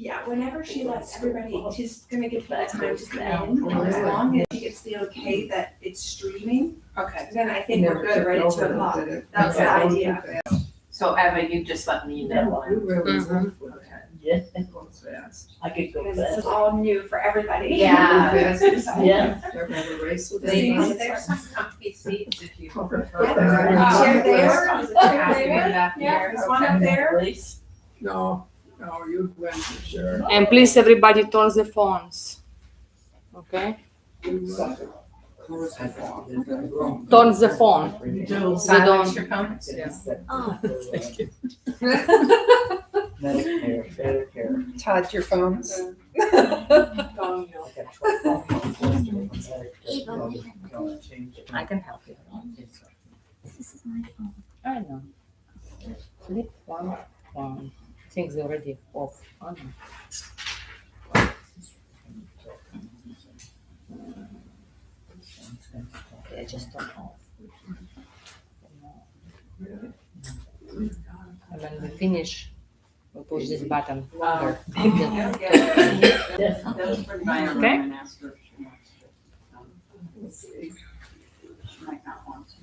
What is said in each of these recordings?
Yeah, whenever she lets everybody, she's gonna give people time to come in, as long as she gets the okay that it's streaming, Okay. then I think we're good right at 2 o'clock. That's the idea. So Eva, you just let me know. You really Mhm. work with that. Yes, It goes fast. I could go Because this is fast. all new for everybody. Yeah. Yeah. Ever have a race with Ladies, them? there's some comfy seats if you prefer. Yeah, there's a chair there, there's a chair Happy there, back yeah, here. there's one up there. Place. No, you went for sure. And please, everybody, turn the phones. Okay? Close the phone. Turn the phone. Silence your phones. Medicare, Medicare. Todd, your phones. I got 12 phones. I can help you. This is my phone. I know. Click one. Things already off. Oh, no. Okay, I just turn off. And when we finish, we push this button longer. Those for Diana Okay. and ask her if she wants to. Let's see. She might not want to.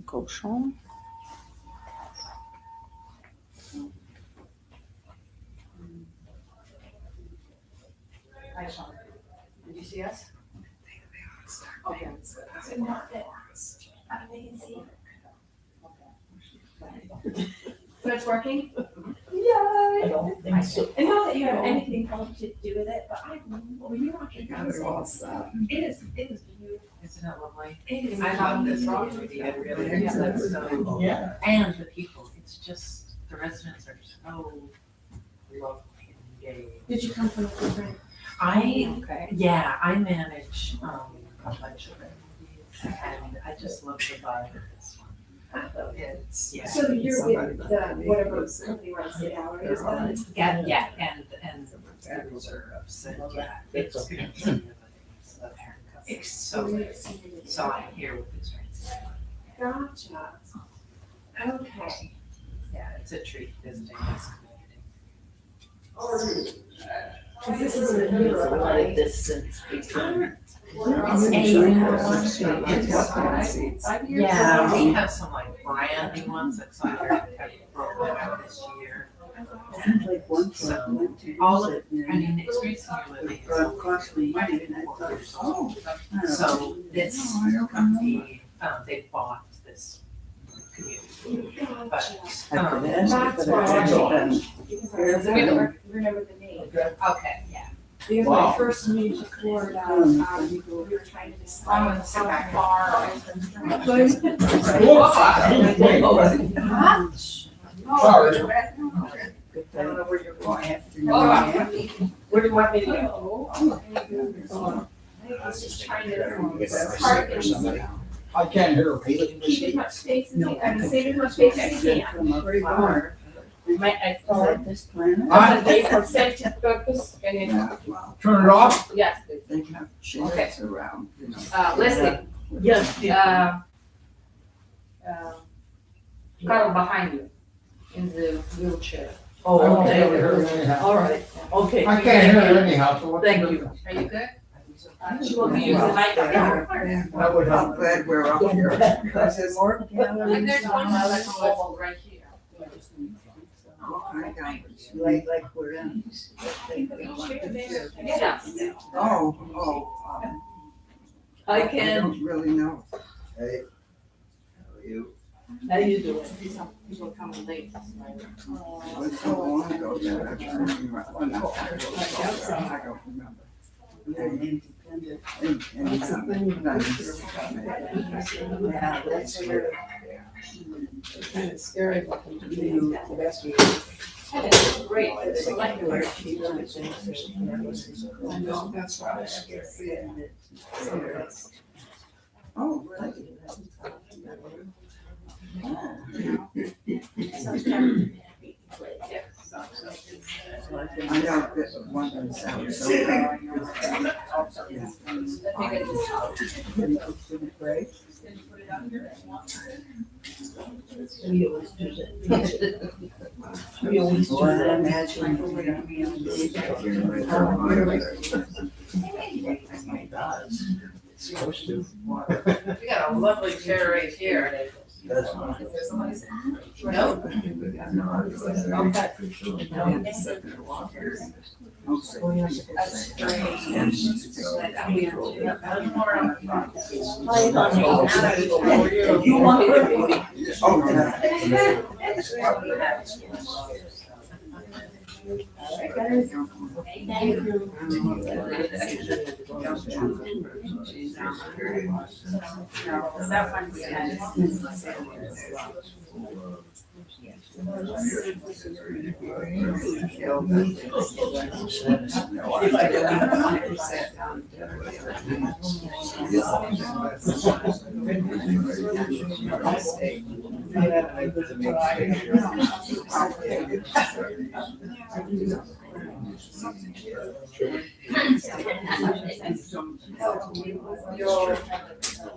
Go, Sean. Hi, Sean. Did you see us? Okay. So it's working? I don't think so. And not that you have anything to do with it, but when you watch it, Got it all set. it is beautiful. Isn't it lovely? It is. I love this property, I really do. That's so, Yeah. and the people, it's just, the residents are so lovely and engaged. Did you come from a different? I, yeah, I manage, a bunch of it, and I just love the vibe of this one. It's, yeah. So you're Somebody with like the, that. whatever company runs the gallery, is that? Yeah, and the reserves, and yeah, it's good to see everything, so it's so I'm here with these friends. Gotcha. Okay. Yeah, it's a treat visiting this community. Cause this is a There's a new, lot of right? distance between. Yeah, we have some like brand new ones that's like have broken out this year. So all of, I mean, the experience you're living is so this company, they bought this community. Gotcha. But, That's why. Because I remember the name. okay, yeah. Because when I first moved to Florida, we were trying to decide how far. I don't know where you're going. I have to Where do you want me to go? I was just trying to park and I can't hear her. keep as much space as I can, save as much space as I can. Where are you going? I thought This planet? that's a day for safety purpose. Can you? Turn it off? Yes, please. They have chairs around, you know. Leslie, Yes. Carl behind you in the wheelchair. Oh, I won't be okay. able to hear her anyhow. All right, okay. I can't hear her anyhow, so what's the Thank you. difference? Are you good? She will use the mic. That would I'm help. glad we're up here. Because there's more galleries. And there's one that's mobile right here. Like we're in. Yes. I I can, don't really know. Hey, how are you? how you doing? People come late. It was so long ago that I was thinking about, well, no, I don't remember. They're independent. Yeah, that's weird. Kind of scary looking to me, the best we Great. where she does things. I know, that's why I can see it. Oh, really? I know that one of them sounds so bad. Yeah. Break. We always do that. We always do Well, I that. imagine we're gonna be on the Supposed to. We got a lovely chair right here. That's not. Nope. You want her, baby?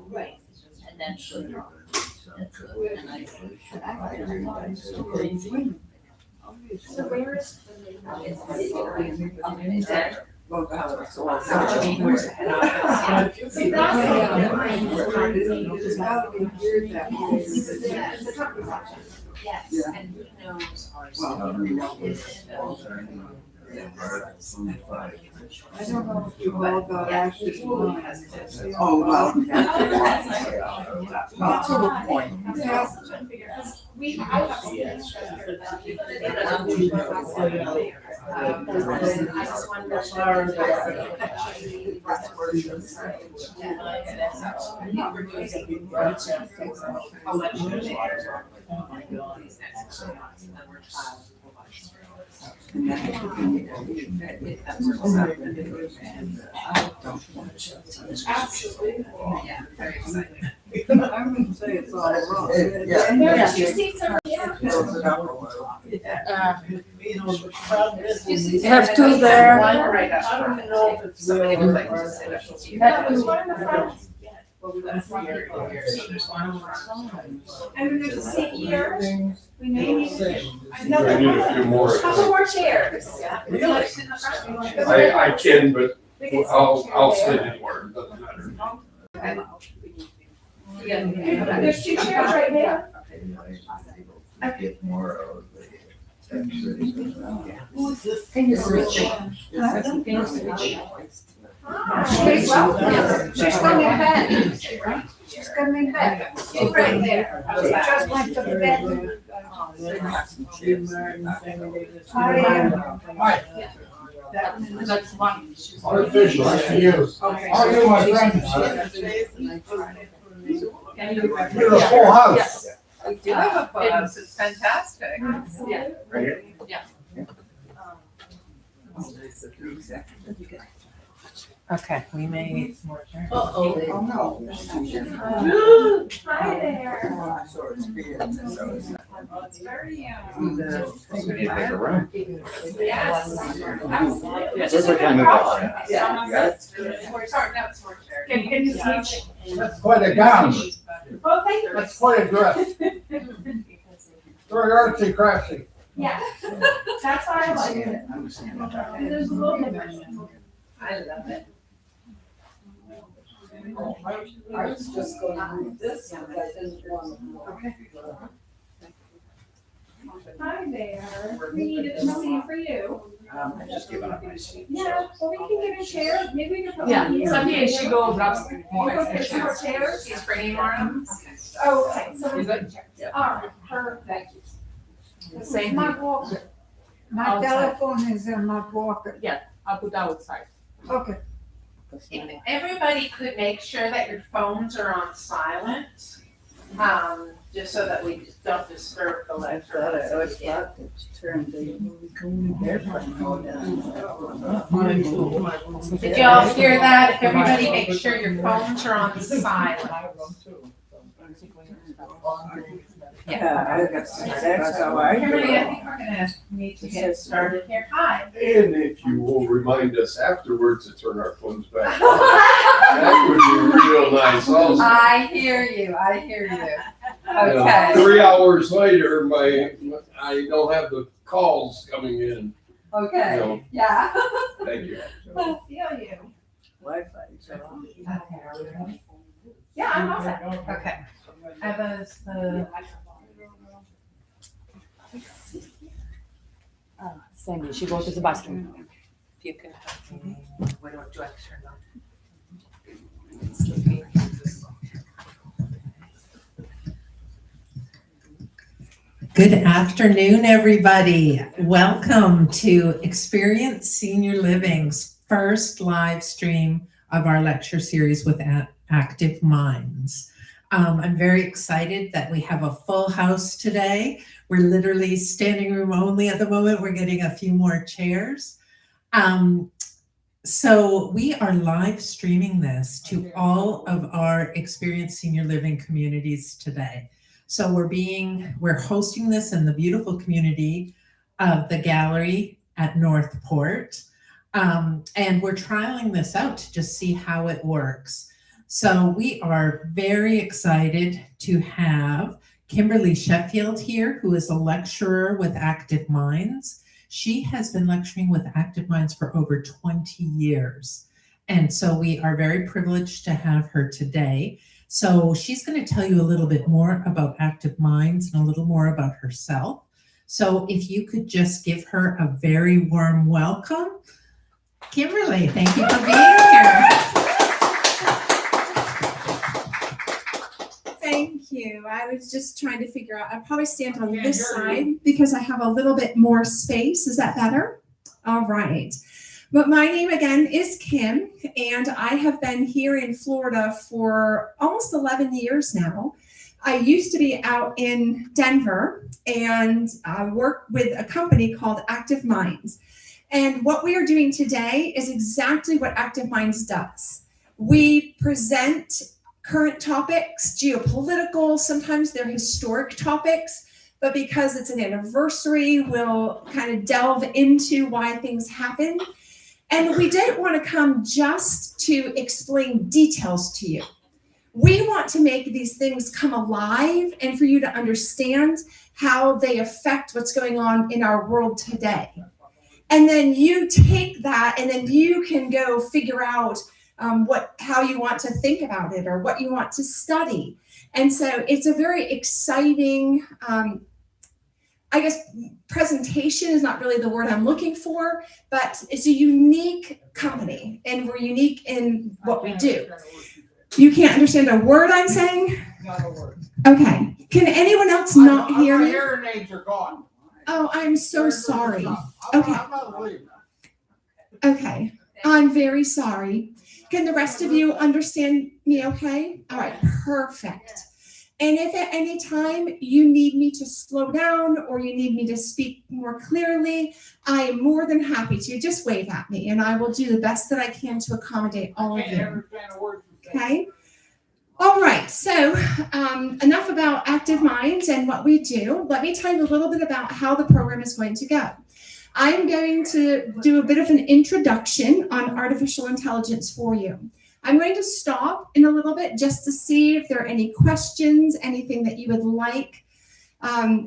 Right. And that's good. That's good. And So where is? is that Yes, and who knows our I don't know if you've all got access to mine. students. Oh, well. Not to the point. We, I have. I just wonder. I'll let you know. These next couple months, and then we're child. Absolutely. Yeah, very exciting. I wouldn't say it's all wrong. Yeah. There's two seats over here. You have two there. One right up I don't front. know if it's Somebody really would like to hard. sit up with you. Yeah, there's one in the front. So there's one in front. And then there's a seat here. We may need We need a few more. couple more chairs. Would you like to sit in the front? I can, but We can sit I'll here. sit anywhere, it doesn't matter. There's two chairs right there. Get more of the X-rays. Can you switch? Can you switch? She's welcome. She's coming back. She's coming back. She's right there. She just went to the bedroom. That's one. Artificial, that's for you. How are you, my friend? You're a full house. We do have a full house, it's fantastic. Yeah. Right here? Okay, we may need some more chairs. Oh, no. Hi there. Oh, I saw it's big, so it's It's very, We need to make a run. yes. Absolutely. Looks like I moved that. We're starting out some more chairs. Can you switch? That's quite a gown. Well, thank you. That's quite a dress. Very artsy craftsy. Yeah. That's why I like it. There's a little difference. I love it. I was just going to read this, but I didn't want to. Hi there. We needed something for you. I just given up my seat. Yeah, well, we can get a chair. Maybe we can put Yeah, one here. so here, she go grab some more We'll go extra get some more chairs. chairs. She's bringing more of them? Oh, okay, so we Is it? all right, perfect. Same My thing. walker. My Outside. telephone is in my pocket. I'll put that outside. Okay. If everybody could make sure that your phones are on silent, just so that we don't disturb the I lecture. thought I always thought to turn the airplane mode down. Did y'all hear that? If everybody make sure your phones are on silent. Yeah, I got some text, so I. Kimberly, I think we're gonna need to get started here. Hi. And if you will remind us afterwards to turn our phones back on, that would be real nice also. I hear you, I hear you. Okay. 3 hours later, I don't have the calls coming in. Okay, No. yeah. Thank you. I feel you. Wi-Fi is on. Okay, are we ready? Yeah, I'm all set. Okay. Eva's the. Sandy, she go to the bathroom. If you can help me, what do I turn on? Good afternoon, everybody. Welcome to Experience Senior Living's first live stream of our lecture series with Active Minds. I'm very excited that we have a full house today. We're literally standing room only at the moment. We're getting a few more chairs. So we are live streaming this to all of our Experience Senior Living communities today. So we're hosting this in the beautiful community of the gallery at Northport. And we're trialing this out to just see how it works. So we are very excited to have Kimberly Sheffield here, who is a lecturer with Active Minds. She has been lecturing with Active Minds for over 20 years. And so we are very privileged to have her today. So she's going to tell you a little bit more about Active Minds and a little more about herself. So if you could just give her a very warm welcome. Kimberly, thank you for being here. Thank you. I was just trying to figure out, I'll probably stand on this side because I have a little bit more space. Is that better? All right. But my name again is Kim, and I have been here in Florida for almost 11 years now. I used to be out in Denver and work with a company called Active Minds. And what we are doing today is exactly what Active Minds does. We present current topics, geopolitical, sometimes they're historic topics, but because it's an anniversary, we'll kind of delve into why things happen. And we didn't want to come just to explain details to you. We want to make these things come alive and for you to understand how they affect what's going on in our world today. And then you take that and then you can go figure out how you want to think about it or what you want to study. And so it's a very exciting, I guess presentation is not really the word I'm looking for, but it's a unique company and we're unique in what we do. You can't understand a word I'm saying? Not a word. Okay. Can anyone else not hear My me? hearing aids are gone. Oh, I'm so sorry. I'm Okay. not leaving. Okay. I'm very sorry. Can the rest of you understand me okay? All right, perfect. And if at any time you need me to slow down or you need me to speak more clearly, I am more than happy to. Just wave at me and I will do the best that I can to accommodate all of Can't you. understand a word you say. Okay? All right, so enough about Active Minds and what we do. Let me tell you a little bit about how the program is going to go. I'm going to do a bit of an introduction on artificial intelligence for you. I'm going to stop in a little bit just to see if there are any questions, anything that you would like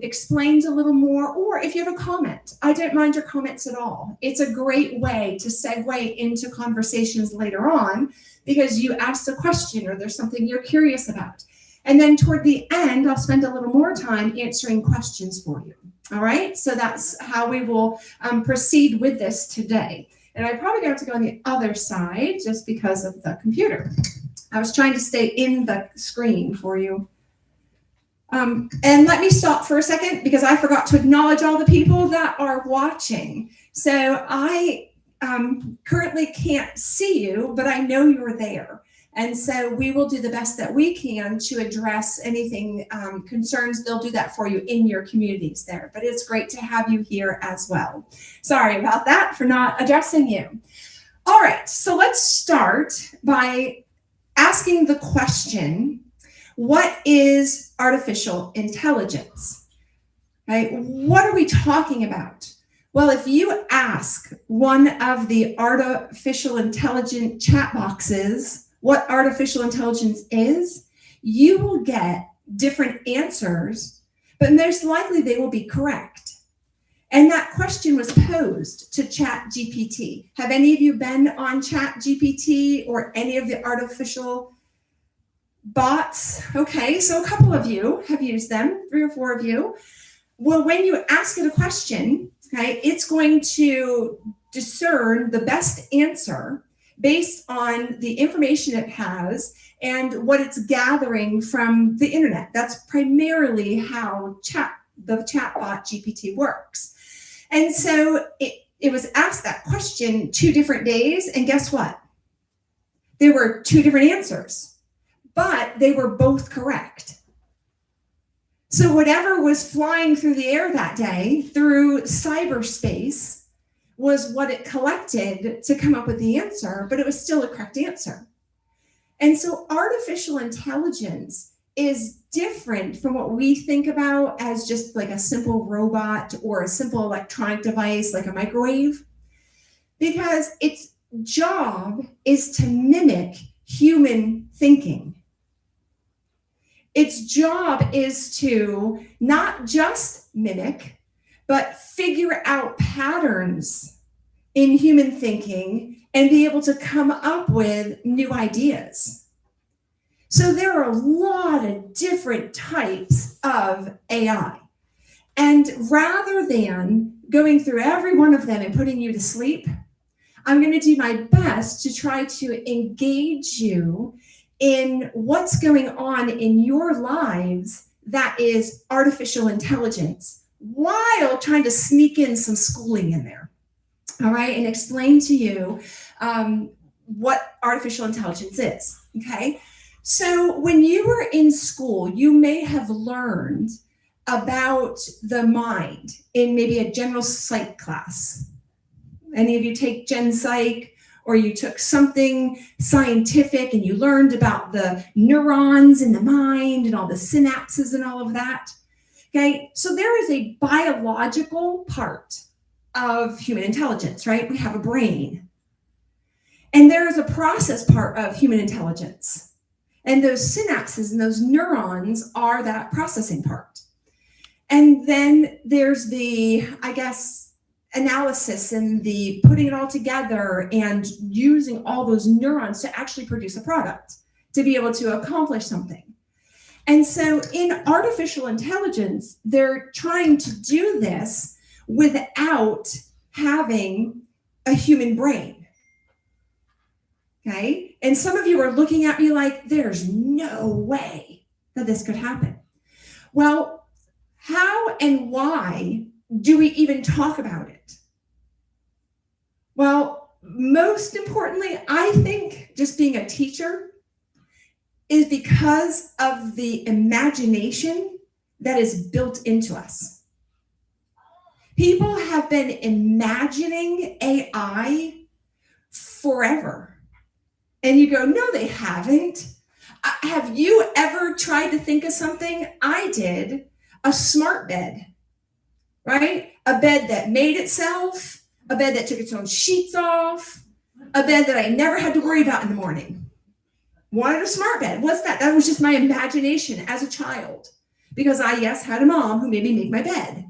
explained a little more, or if you have a comment. I don't mind your comments at all. It's a great way to segue into conversations later on because you asked a question or there's something you're curious about. And then toward the end, I'll spend a little more time answering questions for you. All right, so that's how we will proceed with this today. And I probably have to go on the other side just because of the computer. I was trying to stay in the screen for you. And let me stop for a second because I forgot to acknowledge all the people that are watching. So I currently can't see you, but I know you're there. And so we will do the best that we can to address anything concerns. They'll do that for you in your communities there. But it's great to have you here as well. Sorry about that for not addressing you. All right, so let's start by asking the question, what is artificial intelligence? Right? What are we talking about? Well, if you ask one of the artificial intelligent chat boxes what artificial intelligence is, you will get different answers, but most likely they will be correct. And that question was posed to ChatGPT. Have any of you been on ChatGPT or any of the artificial bots? Okay, so a couple of you have used them, 3 or 4 of you. Well, when you ask it a question, okay, it's going to discern the best answer based on the information it has and what it's gathering from the internet. That's primarily how the chatbot GPT works. And so it was asked that question 2 different days, and guess what? There were 2 different answers, but they were both correct. So whatever was flying through the air that day, through cyberspace, was what it collected to come up with the answer, but it was still a correct answer. And so artificial intelligence is different from what we think about as just like a simple robot or a simple electronic device like a microwave, because its job is to mimic human thinking. Its job is to not just mimic, but figure out patterns in human thinking and be able to come up with new ideas. So there are a lot of different types of AI. And rather than going through every one of them and putting you to sleep, I'm going to do my best to try to engage you in what's going on in your lives that is artificial intelligence, while trying to sneak in some schooling in there, all right, and explain to you what artificial intelligence is, okay? So when you were in school, you may have learned about the mind in maybe a general psych class. Any of you take Gen Psych, or you took something scientific and you learned about the neurons in the mind and all the synapses and all of that. Okay, so there is a biological part of human intelligence, right? We have a brain. And there is a process part of human intelligence. And those synapses and those neurons are that processing part. And then there's the, I guess, analysis and the putting it all together and using all those neurons to actually produce a product, to be able to accomplish something. And so in artificial intelligence, they're trying to do this without having a human brain. Okay? And some of you are looking at me like, there's no way that this could happen. Well, how and why do we even talk about it? Well, most importantly, I think just being a teacher is because of the imagination that is built into us. People have been imagining AI forever. And you go, no, they haven't. Have you ever tried to think of something? I did. A smart bed, right? A bed that made itself, a bed that took its own sheets off, a bed that I never had to worry about in the morning. Wanted a smart bed. What's that? That was just my imagination as a child, because I, yes, had a mom who made me make my bed.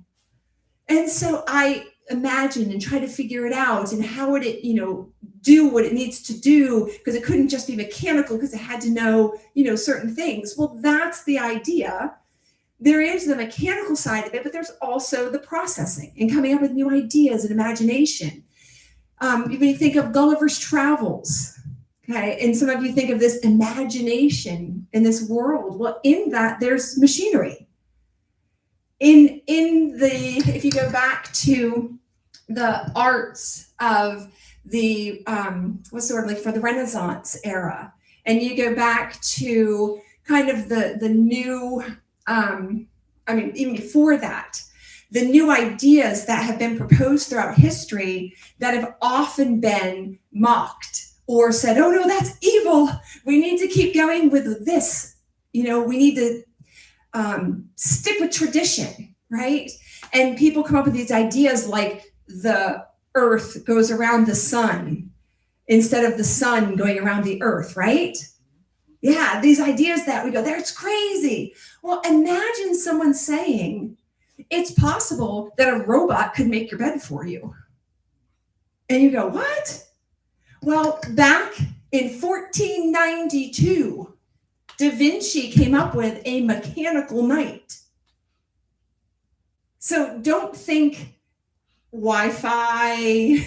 And so I imagined and tried to figure it out, and how would it, do what it needs to do, because it couldn't just be mechanical, because it had to know, certain things. Well, that's the idea. There is the mechanical side of it, but there's also the processing and coming up with new ideas and imagination. When you think of Gulliver's Travels, okay, and some of you think of this imagination in this world. Well, in that, there's machinery. If you go back to the arts of the what's the word, like for the Renaissance era, and you go back to kind of the new, even before that, the new ideas that have been proposed throughout history that have often been mocked or said, oh no, that's evil. We need to keep going with this. We need to stick with tradition, right? And people come up with these ideas like the earth goes around the sun instead of the sun going around the earth, right? Yeah, these ideas that we go, that's crazy. Well, imagine someone saying, it's possible that a robot could make your bed for you. And you go, what? Well, back in 1492, Da Vinci came up with a mechanical knight. So don't think Wi-Fi,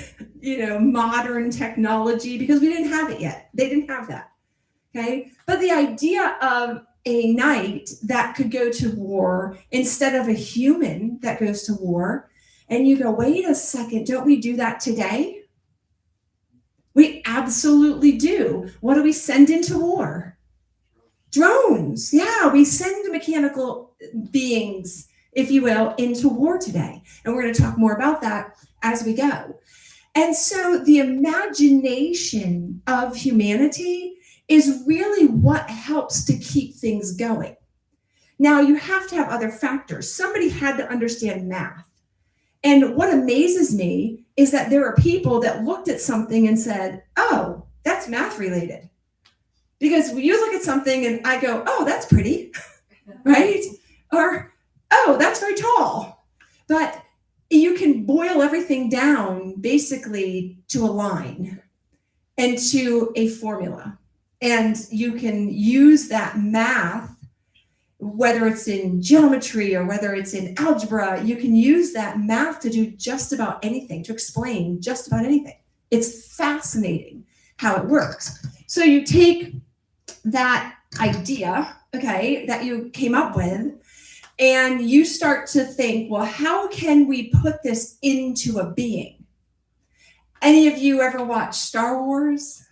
modern technology, because we didn't have it yet. They didn't have that, okay? But the idea of a knight that could go to war instead of a human that goes to war, and you go, wait a second, don't we do that today? We absolutely do. What do we send into war? Drones. Yeah, we send mechanical beings, if you will, into war today. And we're going to talk more about that as we go. And so the imagination of humanity is really what helps to keep things going. Now, you have to have other factors. Somebody had to understand math. And what amazes me is that there are people that looked at something and said, oh, that's math related. Because when you look at something and I go, oh, that's pretty, right? Or, oh, that's very tall. But you can boil everything down basically to a line and to a formula. And you can use that math, whether it's in geometry or whether it's in algebra, you can use that math to do just about anything, to explain just about anything. It's fascinating how it works. So you take that idea, okay, that you came up with, and you start to think, well, how can we put this into a being? Any of you ever watch Star Wars?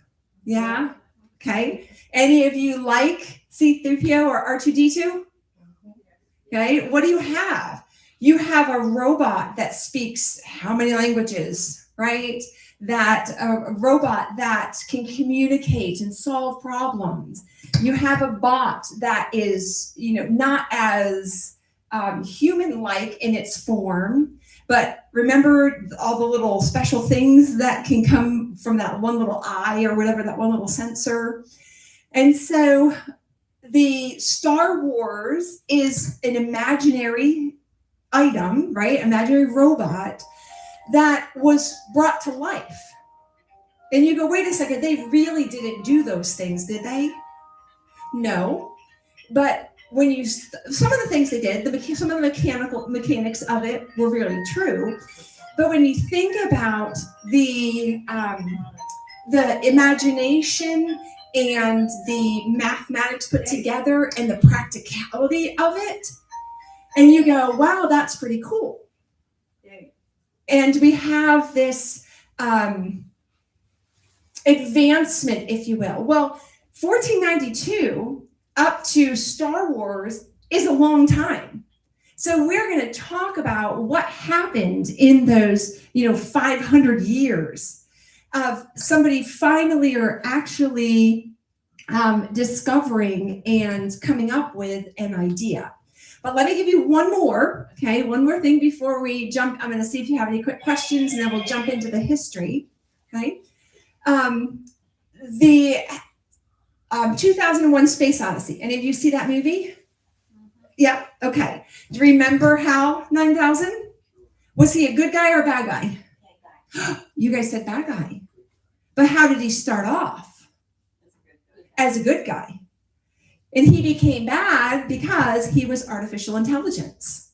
Yeah? Okay. Any of you like C-3PO or R2-D2? Okay. What do you have? You have a robot that speaks how many languages, right? That a robot that can communicate and solve problems. You have a bot that is, not as human-like in its form, but remember all the little special things that can come from that one little eye or whatever, that one little sensor. And so the Star Wars is an imaginary item, right? Imaginary robot that was brought to life. And you go, wait a second, they really didn't do those things, did they? No. But when some of the things they did, some of the mechanics of it were really true. But when you think about the imagination and the mathematics put together and the practicality of it, and you go, wow, that's pretty cool. And we have this advancement, if you will. Well, 1492 up to Star Wars is a long time. So we're going to talk about what happened in those, 500 years of somebody finally or actually discovering and coming up with an idea. But let me give you one more thing before we jump. I'm going to see if you have any quick questions, and then we'll jump into the history, okay? The 2001 Space Odyssey. Any of you see that movie? Yeah, okay. Do you remember HAL 9000? Was he a good guy or a bad guy? You guys said bad guy. But how did he start off? As a good guy. And he became bad because he was artificial intelligence.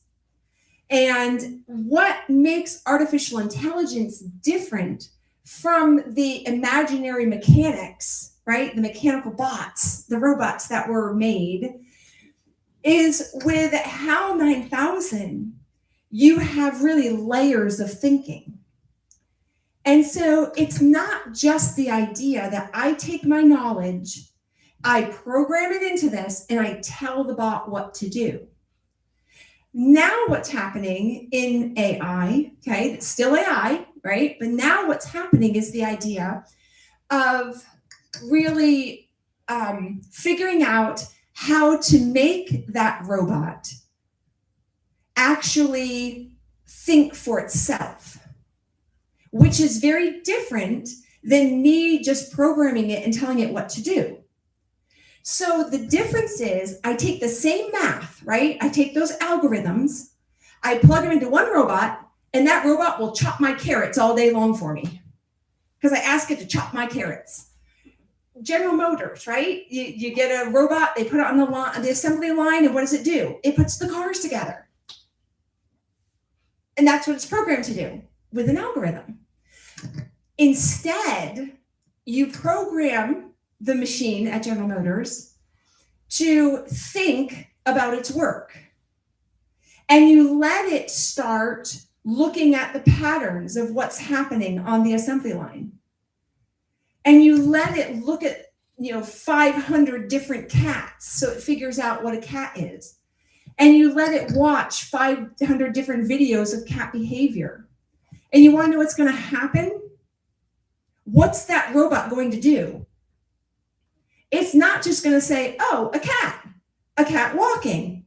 And what makes artificial intelligence different from the imaginary mechanics, right? The mechanical bots, the robots that were made, is with HAL 9000, you have really layers of thinking. And so it's not just the idea that I take my knowledge, I program it into this, and I tell the bot what to do. Now what's happening in AI, okay, it's still AI, right? But now what's happening is the idea of really figuring out how to make that robot actually think for itself, which is very different than me just programming it and telling it what to do. So the difference is I take the same math, right? I take those algorithms, I plug them into one robot, and that robot will chop my carrots all day long for me because I ask it to chop my carrots. General Motors, right? You get a robot, they put it on the assembly line, and what does it do? It puts the cars together. And that's what it's programmed to do with an algorithm. Instead, you program the machine at General Motors to think about its work. And you let it start looking at the patterns of what's happening on the assembly line. And you let it look at, 500 different cats so it figures out what a cat is. And you let it watch 500 different videos of cat behavior. And you want to know what's going to happen? What's that robot going to do? It's not just going to say, oh, a cat walking.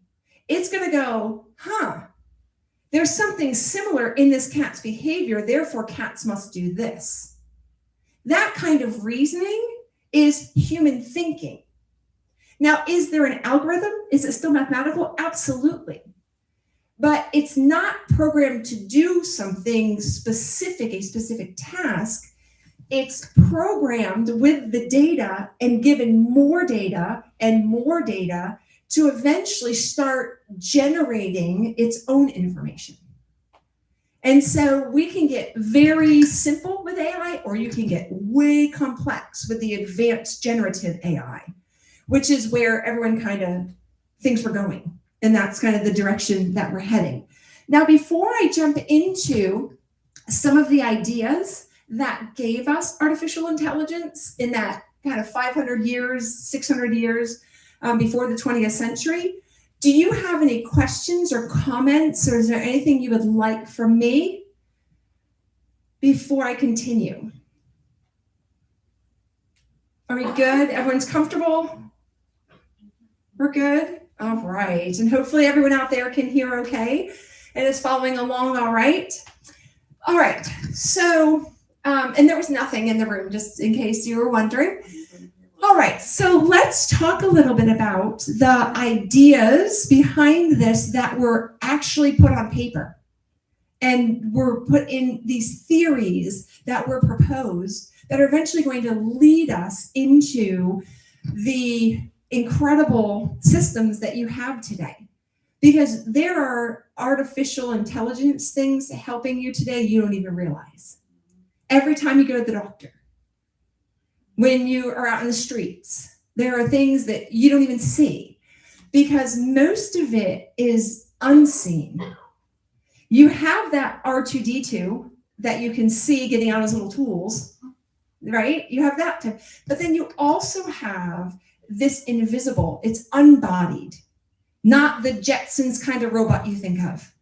It's going to go, there's something similar in this cat's behavior, therefore cats must do this. That kind of reasoning is human thinking. Now, is there an algorithm? Is it still mathematical? Absolutely. But it's not programmed to do something specific, a specific task. It's programmed with the data and given more data and more data to eventually start generating its own information. And so we can get very simple with AI, or you can get way complex with the advanced generative AI, which is where everyone kind of thinks we're going. And that's kind of the direction that we're heading. Now, before I jump into some of the ideas that gave us artificial intelligence in that kind of 500 years, 600 years before the 20th century, do you have any questions or comments, or is there anything you would like from me before I continue? Are we good? Everyone's comfortable? We're good? All right. And hopefully everyone out there can hear okay and is following along all right. All right. So, and there was nothing in the room, just in case you were wondering. All right, so let's talk a little bit about the ideas behind this that were actually put on paper and were put in these theories that were proposed that are eventually going to lead us into the incredible systems that you have today. Because there are artificial intelligence things helping you today you don't even realize. Every time you go to the doctor, when you are out in the streets, there are things that you don't even see because most of it is unseen. You have that R2D2 that you can see getting out his little tools, right? You have that too. But then you also have this invisible, it's unbodied, not the Jetsons kind of robot you think of.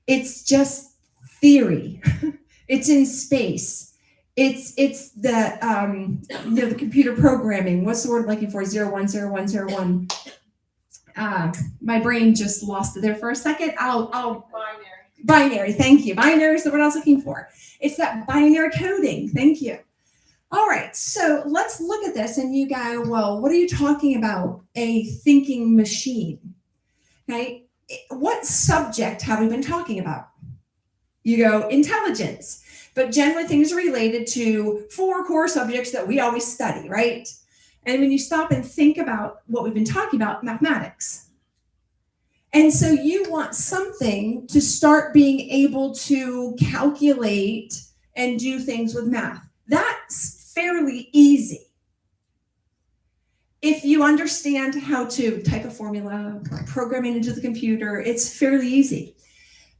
It's just theory. It's in space. It's the the computer programming. What's the word I'm looking for? 010101. My brain just lost it there for a second. I'll binary. Thank you. Binary is the word I was looking for. It's that binary coding. Thank you. All right. So let's look at this, and you go, well, what are you talking about? A thinking machine. Okay. What subject have we been talking about? You go intelligence. But generally things are related to 4 core subjects that we always study, right? And when you stop and think about what we've been talking about, mathematics. And so you want something to start being able to calculate and do things with math. That's fairly easy. If you understand how to type a formula, program it into the computer, it's fairly easy.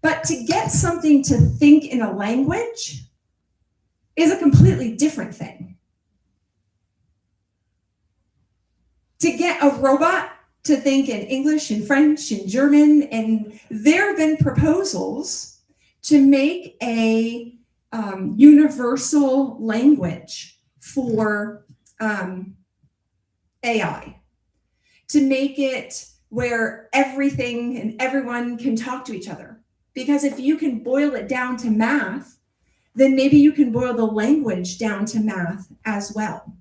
But to get something to think in a language is a completely different thing. To get a robot to think in English and French and German, and there have been proposals to make a universal language for AI, to make it where everything and everyone can talk to each other. Because if you can boil it down to math, then maybe you can boil the language down to math as well.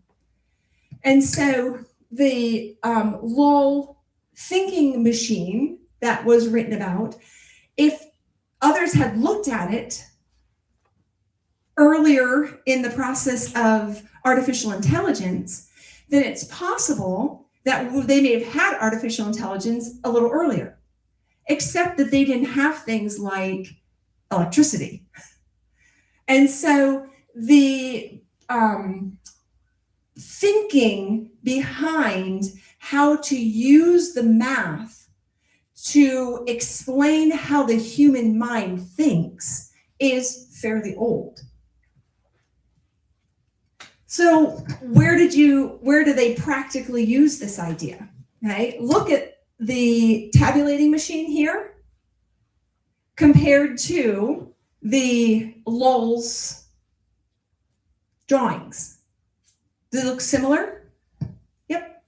And so the LOL thinking machine that was written about, if others had looked at it earlier in the process of artificial intelligence, then it's possible that they may have had artificial intelligence a little earlier, except that they didn't have things like electricity. And so the thinking behind how to use the math to explain how the human mind thinks is fairly old. So where do they practically use this idea? Okay, look at the tabulating machine here compared to the LOL's drawings. Do they look similar? Yep.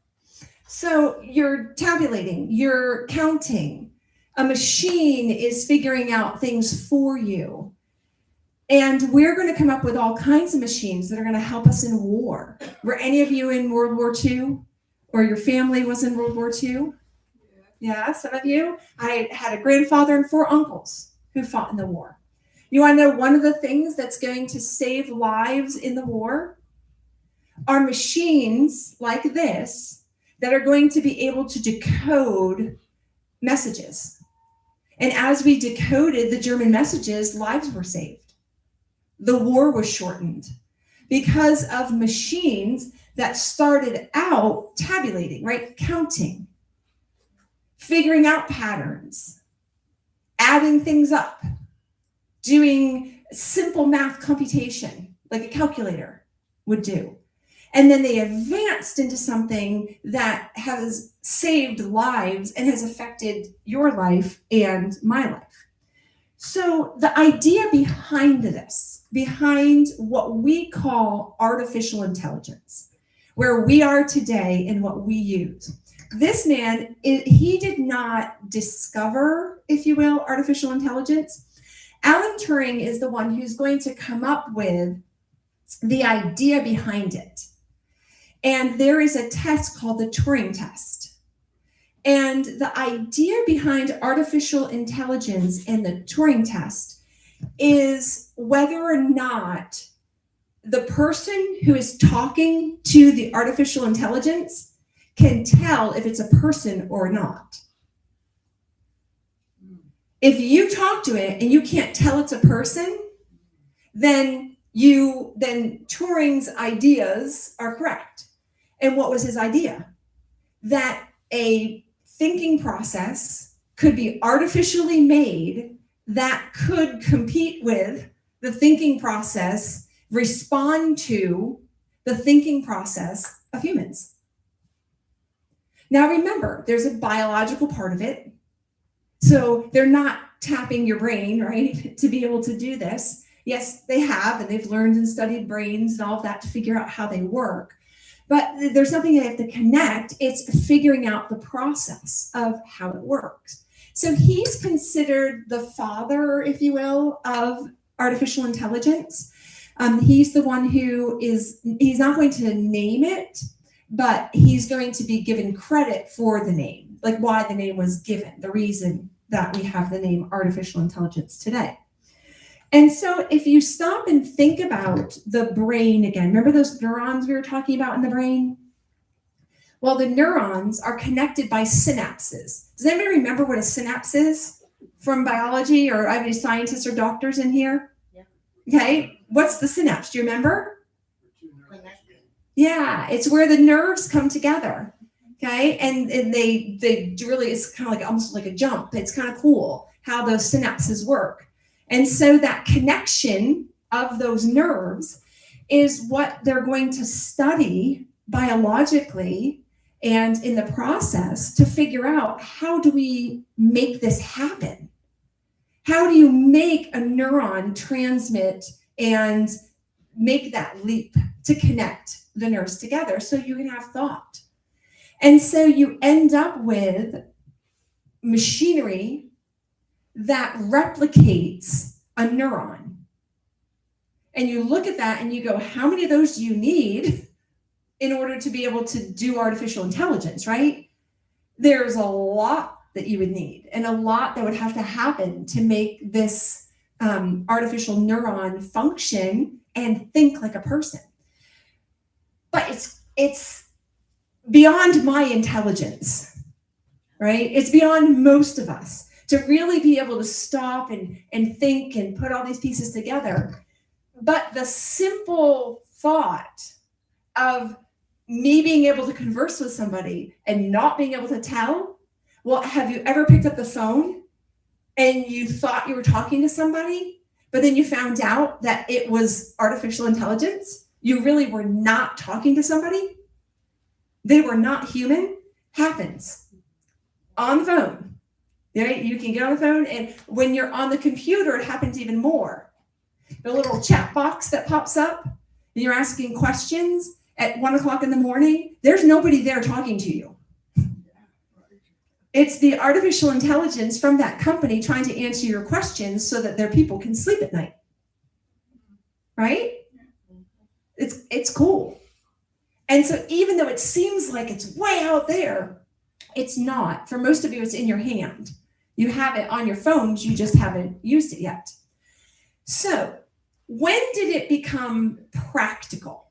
So you're tabulating, you're counting. A machine is figuring out things for you. And we're going to come up with all kinds of machines that are going to help us in war. Were any of you in World War II? Or your family was in World War II? Yeah, some of you. I had a grandfather and 4 uncles who fought in the war. You want to know one of the things that's going to save lives in the war? Are machines like this that are going to be able to decode messages. And as we decoded the German messages, lives were saved. The war was shortened because of machines that started out tabulating, right? Counting, figuring out patterns, adding things up, doing simple math computation like a calculator would do. And then they advanced into something that has saved lives and has affected your life and my life. So the idea behind this, behind what we call artificial intelligence, where we are today and what we use, this man, he did not discover, if you will, artificial intelligence. Alan Turing is the one who's going to come up with the idea behind it. And there is a test called the Turing test. And the idea behind artificial intelligence and the Turing test is whether or not the person who is talking to the artificial intelligence can tell if it's a person or not. If you talk to it and you can't tell it's a person, then Turing's ideas are correct. And what was his idea? That a thinking process could be artificially made that could compete with the thinking process, respond to the thinking process of humans. Now remember, there's a biological part of it. So they're not tapping your brain, right, to be able to do this. Yes, they have, and they've learned and studied brains and all of that to figure out how they work. But there's nothing they have to connect. It's figuring out the process of how it works. So he's considered the father, if you will, of artificial intelligence. He's the one who he's not going to name it, but he's going to be given credit for the name, like why the name was given, the reason that we have the name artificial intelligence today. And so if you stop and think about the brain again, remember those neurons we were talking about in the brain? Well, the neurons are connected by synapses. Does anybody remember what a synapse is from biology, or I have any scientists or doctors in here? Yeah. Okay, what's the synapse? Do you remember? Yeah, it's where the nerves come together. Okay, and they really, it's kind of like almost like a jump. It's kind of cool how those synapses work. And so that connection of those nerves is what they're going to study biologically and in the process to figure out, how do we make this happen? How do you make a neuron transmit and make that leap to connect the nerves together so you can have thought? And so you end up with machinery that replicates a neuron. And you look at that and you go, how many of those do you need in order to be able to do artificial intelligence, right? There's a lot that you would need and a lot that would have to happen to make this artificial neuron function and think like a person. But it's beyond my intelligence, right? It's beyond most of us to really be able to stop and think and put all these pieces together. But the simple thought of me being able to converse with somebody and not being able to tell, well, have you ever picked up the phone and you thought you were talking to somebody, but then you found out that it was artificial intelligence? You really were not talking to somebody. They were not human. Happens on the phone. Right? You can get on the phone, and when you're on the computer, it happens even more. The little chat box that pops up, and you're asking questions at 1 o'clock in the morning, there's nobody there talking to you. It's the artificial intelligence from that company trying to answer your questions so that their people can sleep at night. Right? It's cool. And so even though it seems like it's way out there, it's not. For most of you, it's in your hand. You have it on your phones, you just haven't used it yet. So when did it become practical?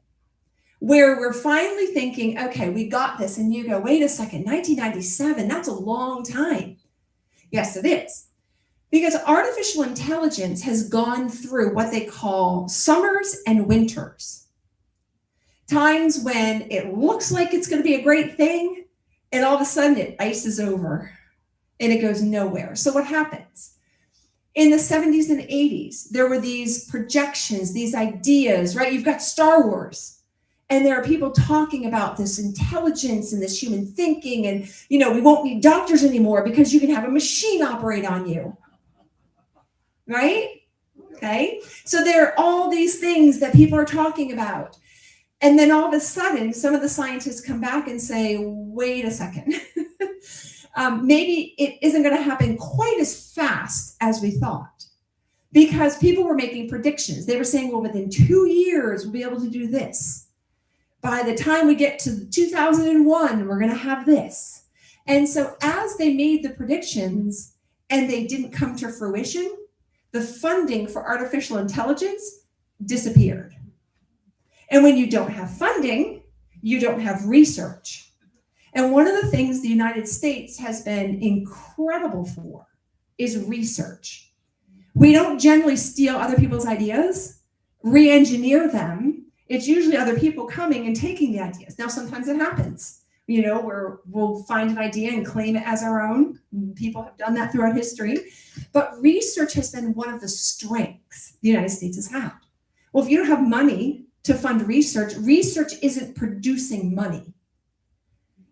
Where we're finally thinking, okay, we got this, and you go, wait a second, 1997, that's a long time. Yes, it is. Because artificial intelligence has gone through what they call summers and winters. Times when it looks like it's going to be a great thing, and all of a sudden it ices over and it goes nowhere. So what happens? In the 70s and 80s, there were these projections, these ideas, right? You've got Star Wars, and there are people talking about this intelligence and this human thinking, and, you know, we won't need doctors anymore because you can have a machine operate on you, right? Okay. So there are all these things that people are talking about. And then all of a sudden, some of the scientists come back and say, wait a second, maybe it isn't going to happen quite as fast as we thought, because people were making predictions. They were saying, well, within 2 years, we'll be able to do this. By the time we get to 2001, we're going to have this. And so as they made the predictions and they didn't come to fruition, the funding for artificial intelligence disappeared. And when you don't have funding, you don't have research. And one of the things the United States has been incredible for is research. We don't generally steal other people's ideas, re-engineer them. It's usually other people coming and taking the ideas. Now, sometimes it happens, you know, where we'll find an idea and claim it as our own. People have done that throughout history. But research has been one of the strengths the United States has had. Well, if you don't have money to fund research, research isn't producing money.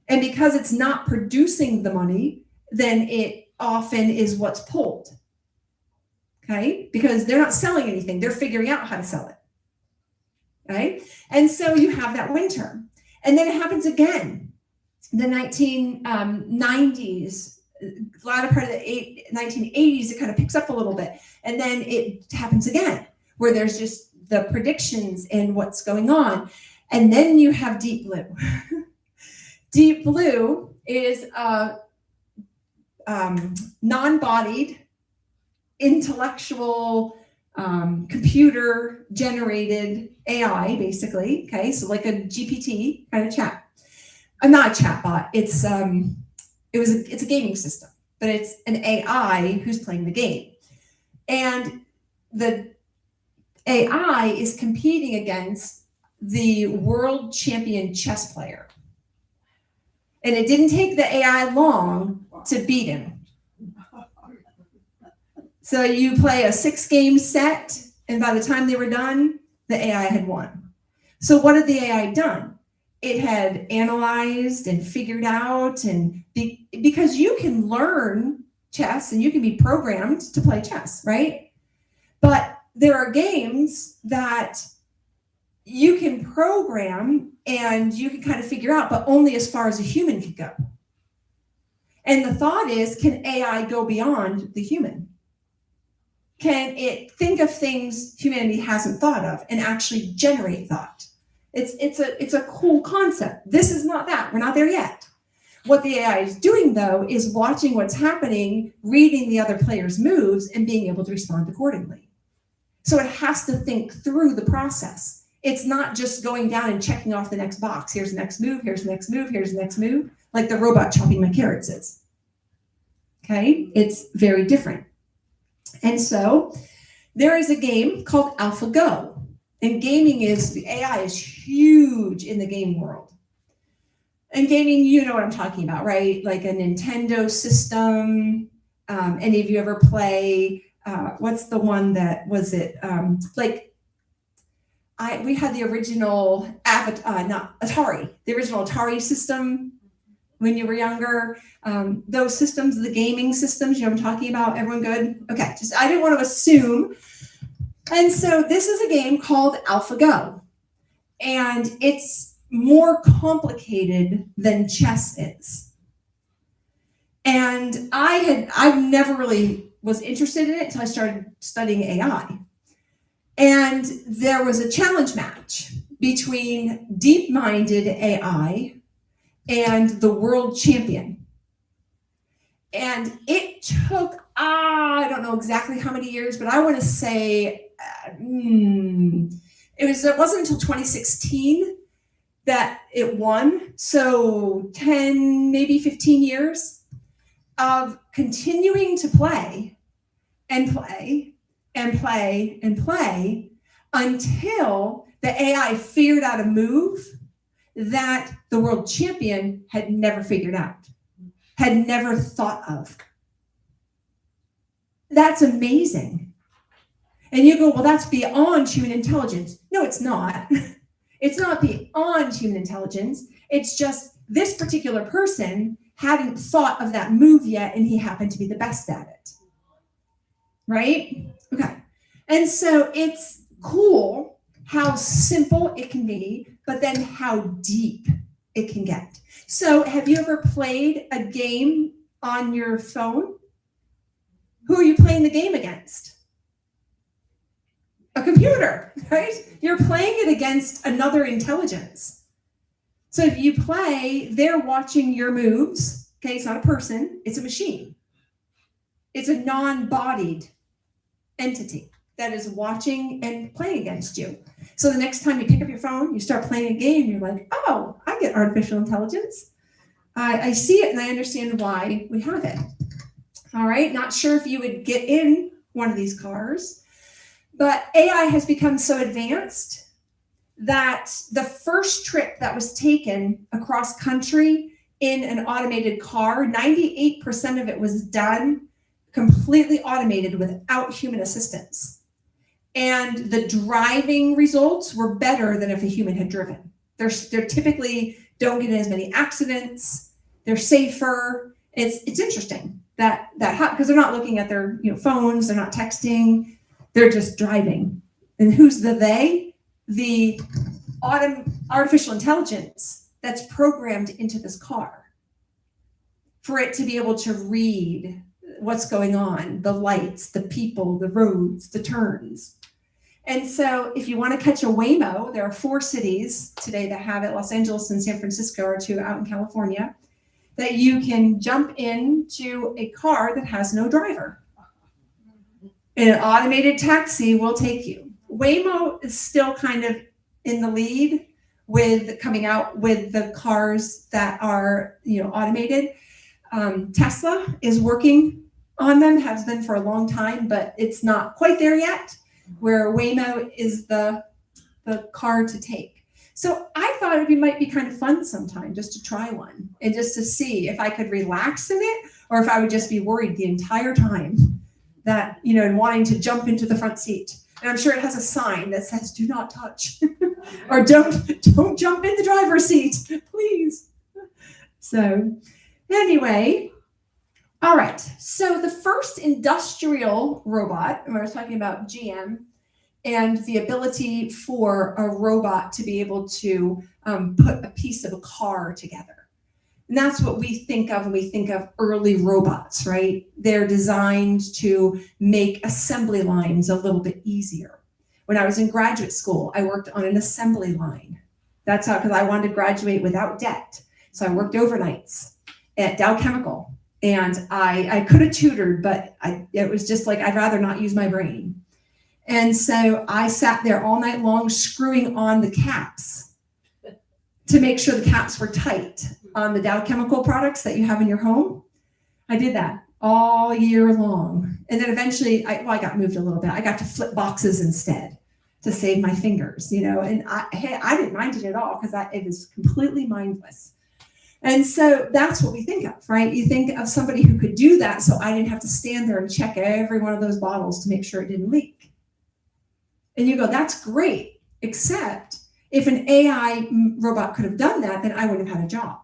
And because it's not producing the money, then it often is what's pulled. Okay? Because they're not selling anything, they're figuring out how to sell it. Right? And so you have that winter. And then it happens again. The 1990s, the latter part of the 1980s, it kind of picks up a little bit. And then it happens again, where there's just the predictions and what's going on. And then you have Deep Blue. Deep Blue is a non-bodied, intellectual, computer-generated AI, basically. Okay, so like a GPT kind of chat. Not a chat bot. It's a gaming system, but it's an AI who's playing the game, and the AI is competing against the world champion chess player. And it didn't take the AI long to beat him. So you play a 6-game set, and by the time they were done, the AI had won. So what had the AI done? It had analyzed and figured out, and because you can learn chess and you can be programmed to play chess, right? But there are games that you can program and you can kind of figure out, but only as far as a human can go. And the thought is, can AI go beyond the human? Can it think of things humanity hasn't thought of and actually generate thought? It's a cool concept. This is not that. We're not there yet. What the AI is doing, though, is watching what's happening, reading the other player's moves, and being able to respond accordingly. So it has to think through the process. It's not just going down and checking off the next box. Here's the next move, here's the next move, here's the next move, like the robot chopping my carrots is. Okay, it's very different. And so there is a game called AlphaGo. And the AI is huge in the game world. And gaming, you know what I'm talking about, right? Like a Nintendo system. Any of you ever play, what's the one that was it? We had the original Atari, the original Atari system when you were younger. Those systems, the gaming systems, you know what I'm talking about? Everyone good? Okay, I didn't want to assume. And so this is a game called AlphaGo. And it's more complicated than chess is. And I've never really was interested in it until I started studying AI. And there was a challenge match between deep-minded AI and the world champion. And it took, I don't know exactly how many years, but I want to say it wasn't until 2016 that it won. So 10, maybe 15 years of continuing to play and play and play and play until the AI figured out a move that the world champion had never figured out, had never thought of. That's amazing. And you go, well, that's beyond human intelligence. No, it's not. It's not beyond human intelligence. It's just this particular person hadn't thought of that move yet, and he happened to be the best at it. Right? Okay. And so it's cool how simple it can be, but then how deep it can get. So have you ever played a game on your phone? Who are you playing the game against? A computer, right? You're playing it against another intelligence. So if you play, they're watching your moves. Okay, it's not a person, it's a machine. It's a non-bodied entity that is watching and playing against you. So the next time you pick up your phone, you start playing a game, you're like, oh, I get artificial intelligence. I see it and I understand why we have it. All right, not sure if you would get in one of these cars, but AI has become so advanced that the first trip that was taken across country in an automated car, 98% of it was done completely automated without human assistance. And the driving results were better than if a human had driven. They're typically don't get in as many accidents. They're safer. It's interesting that because they're not looking at their phones. They're not texting. They're just driving. And who's the they? The artificial intelligence that's programmed into this car for it to be able to read what's going on, the lights, the people, the roads, the turns. And so if you want to catch a Waymo, there are 4 cities today that have it. Los Angeles and San Francisco are 2 out in California, that you can jump into a car that has no driver. An automated taxi will take you. Waymo is still kind of in the lead with coming out with the cars that are automated. Tesla is working on them, has been for a long time, but it's not quite there yet, where Waymo is the car to take. So I thought it might be kind of fun sometime just to try one and just to see if I could relax in it or if I would just be worried the entire time that, and wanting to jump into the front seat. And I'm sure it has a sign that says, do not touch or don't jump in the driver's seat, please. So anyway, all right. So the first industrial robot, and I was talking about GM and the ability for a robot to be able to put a piece of a car together. And that's what we think of when we think of early robots, right? They're designed to make assembly lines a little bit easier. When I was in graduate school, I worked on an assembly line. That's how, because I wanted to graduate without debt. So I worked overnights at Dow Chemical. And I could have tutored, but it was just like, I'd rather not use my brain. And so I sat there all night long screwing on the caps to make sure the caps were tight on the Dow Chemical products that you have in your home. I did that all year long. And then eventually, I got moved a little bit. I got to flip boxes instead to save my fingers, and I didn't mind it at all because it was completely mindless. And so that's what we think of, right? You think of somebody who could do that so I didn't have to stand there and check every one of those bottles to make sure it didn't leak. And you go, that's great, except if an AI robot could have done that, then I wouldn't have had a job.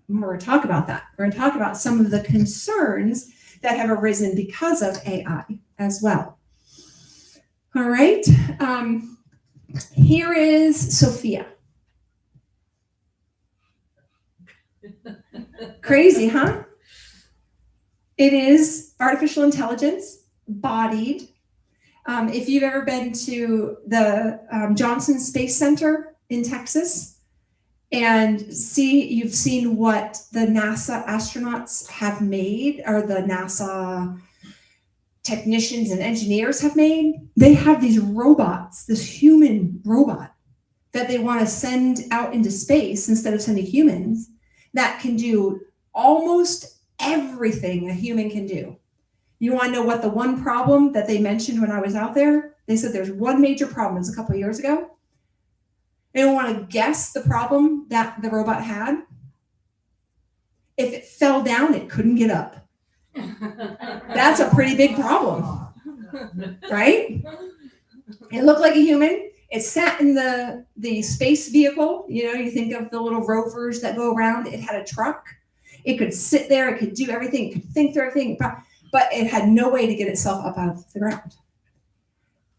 And we're going to talk about that. We're going to talk about some of the concerns that have arisen because of AI as well. All right. Here is Sophia. Crazy, huh? It is artificial intelligence, bodied. If you've ever been to the Johnson Space Center in Texas and you've seen what the NASA astronauts have made, or the NASA technicians and engineers have made, they have these robots, this human robot that they want to send out into space instead of sending humans, that can do almost everything a human can do. You want to know what the one problem that they mentioned when I was out there? They said there's one major problem. It was a couple of years ago. Anyone want to guess the problem that the robot had? If it fell down, it couldn't get up. That's a pretty big problem, right? It looked like a human. It sat in the space vehicle. You think of the little rovers that go around. It had a truck. It could sit there. It could do everything. It could think through everything. But it had no way to get itself up out of the ground.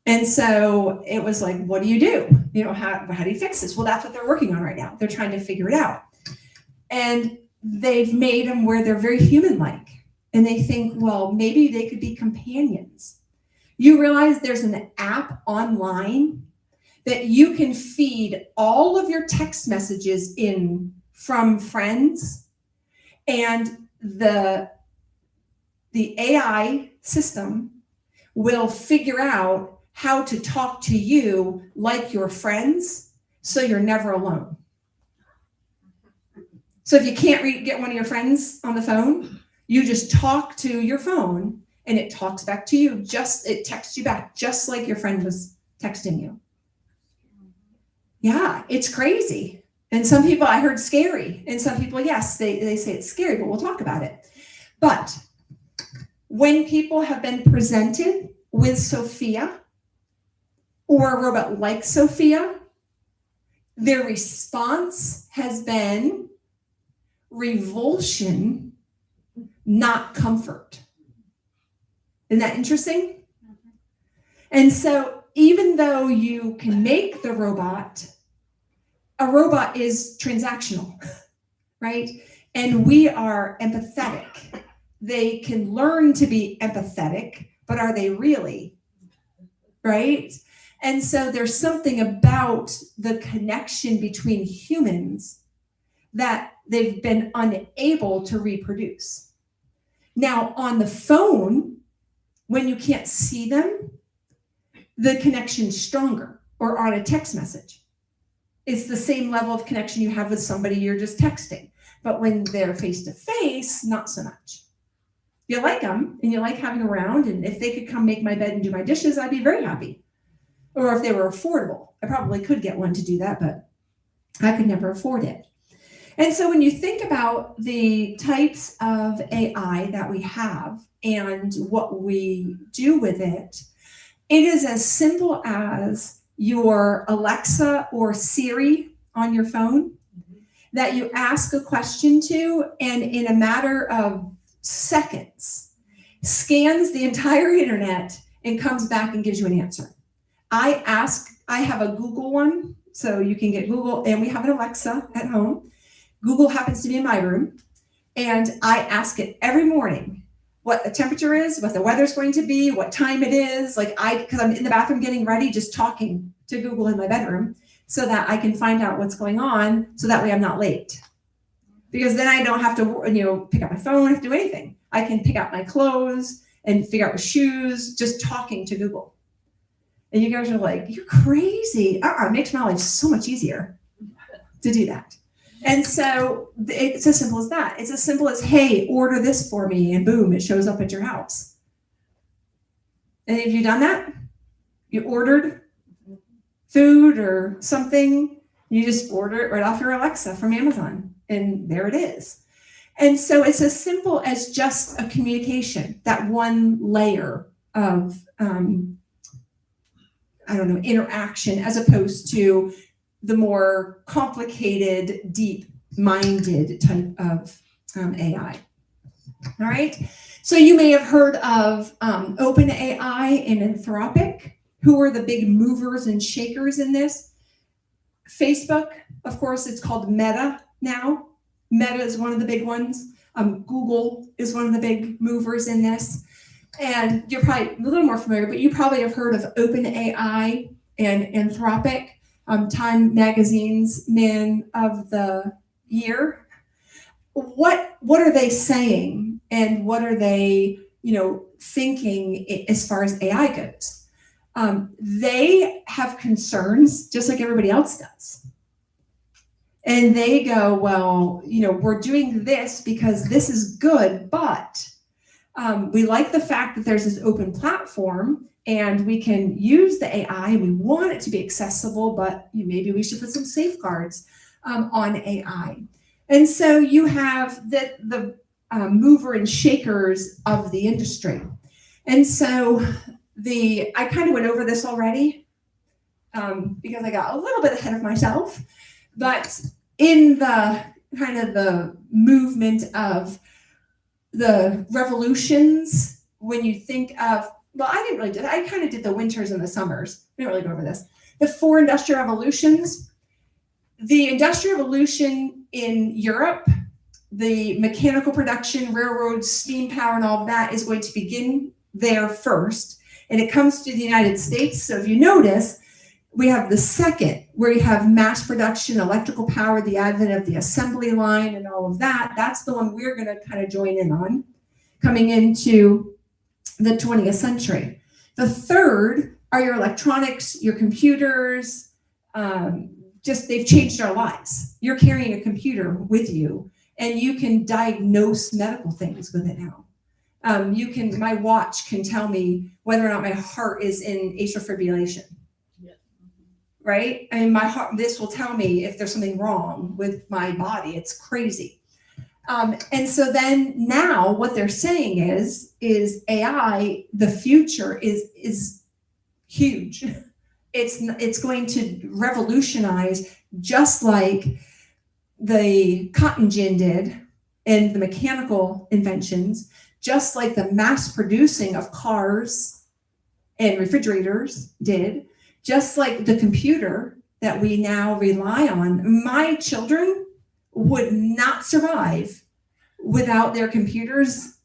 And so it was like, what do you do? How do you fix this? Well, that's what they're working on right now. They're trying to figure it out. And they've made them where they're very human-like. And they think, well, maybe they could be companions. You realize there's an app online that you can feed all of your text messages in from friends, and the AI system will figure out how to talk to you like your friends, so you're never alone. So if you can't get one of your friends on the phone, you just talk to your phone and it talks back to you. It texts you back just like your friend was texting you. Yeah, it's crazy. And some people, I heard scary. And some people, yes, they say it's scary, but we'll talk about it. But when people have been presented with Sophia or a robot like Sophia, their response has been revulsion, not comfort. Isn't that interesting? And so even though you can make the robot, a robot is transactional, right? And we are empathetic. They can learn to be empathetic, but are they really? Right? And so there's something about the connection between humans that they've been unable to reproduce. Now, on the phone, when you can't see them, the connection's stronger, or on a text message. It's the same level of connection you have with somebody you're just texting. But when they're face-to-face, not so much. You like them, and you like having them around, and if they could come make my bed and do my dishes, I'd be very happy. Or if they were affordable. I probably could get one to do that, but I could never afford it. And so when you think about the types of AI that we have and what we do with it, it is as simple as your Alexa or Siri on your phone that you ask a question to, and in a matter of seconds, scans the entire internet and comes back and gives you an answer. I have a Google one, so you can get Google, and we have an Alexa at home. Google happens to be in my room, and I ask it every morning what the temperature is, what the weather's going to be, what time it is. Because I'm in the bathroom getting ready, just talking to Google in my bedroom. so that I can find out what's going on, so that way I'm not late. Because then I don't have to, pick up my phone, have to do anything. I can pick out my clothes and figure out my shoes, just talking to Google. And you guys are like, you're crazy. It makes my life so much easier to do that. And so it's as simple as that. It's as simple as, hey, order this for me, and boom, it shows up at your house. Any of you done that? You ordered food or something, you just order it right off your Alexa from Amazon, and there it is. And so it's as simple as just a communication, that one layer of, interaction, as opposed to the more complicated, deep-minded type of AI. All right. So you may have heard of OpenAI and Anthropic, who are the big movers and shakers in this. Facebook, of course, it's called Meta now. Meta is one of the big ones. Google is one of the big movers in this. And you're probably a little more familiar, but you probably have heard of OpenAI and Anthropic, Time Magazine's Man of the Year. What are they saying, and what are they, thinking as far as AI goes? They have concerns just like everybody else does. And they go, well, we're doing this because this is good, but we like the fact that there's this open platform and we can use the AI, and we want it to be accessible, but maybe we should put some safeguards on AI. And so you have the mover and shakers of the industry. And so I kind of went over this already because I got a little bit ahead of myself, but in the kind of the movement of the revolutions, when you think of, well, I didn't really do that. I kind of did the winters and the summers. We didn't really go over this. The 4 industrial revolutions. The industrial revolution in Europe, the mechanical production, railroads, steam power, and all of that is going to begin there first. And it comes to the United States. So if you notice, we have the second, where you have mass production, electrical power, the advent of the assembly line, and all of that. That's the one we're going to kind of join in on, coming into the 20th century. The third are your electronics, your computers. They've changed our lives. You're carrying a computer with you, and you can diagnose medical things with it now. My watch can tell me whether or not my heart is in atrial fibrillation. Right? I mean, my heart, this will tell me if there's something wrong with my body. It's crazy. And so then now what they're saying is AI, the future is huge. It's going to revolutionize, just like the cotton gin did and the mechanical inventions, just like the mass producing of cars and refrigerators did, just like the computer that we now rely on. My children would not survive without their computers.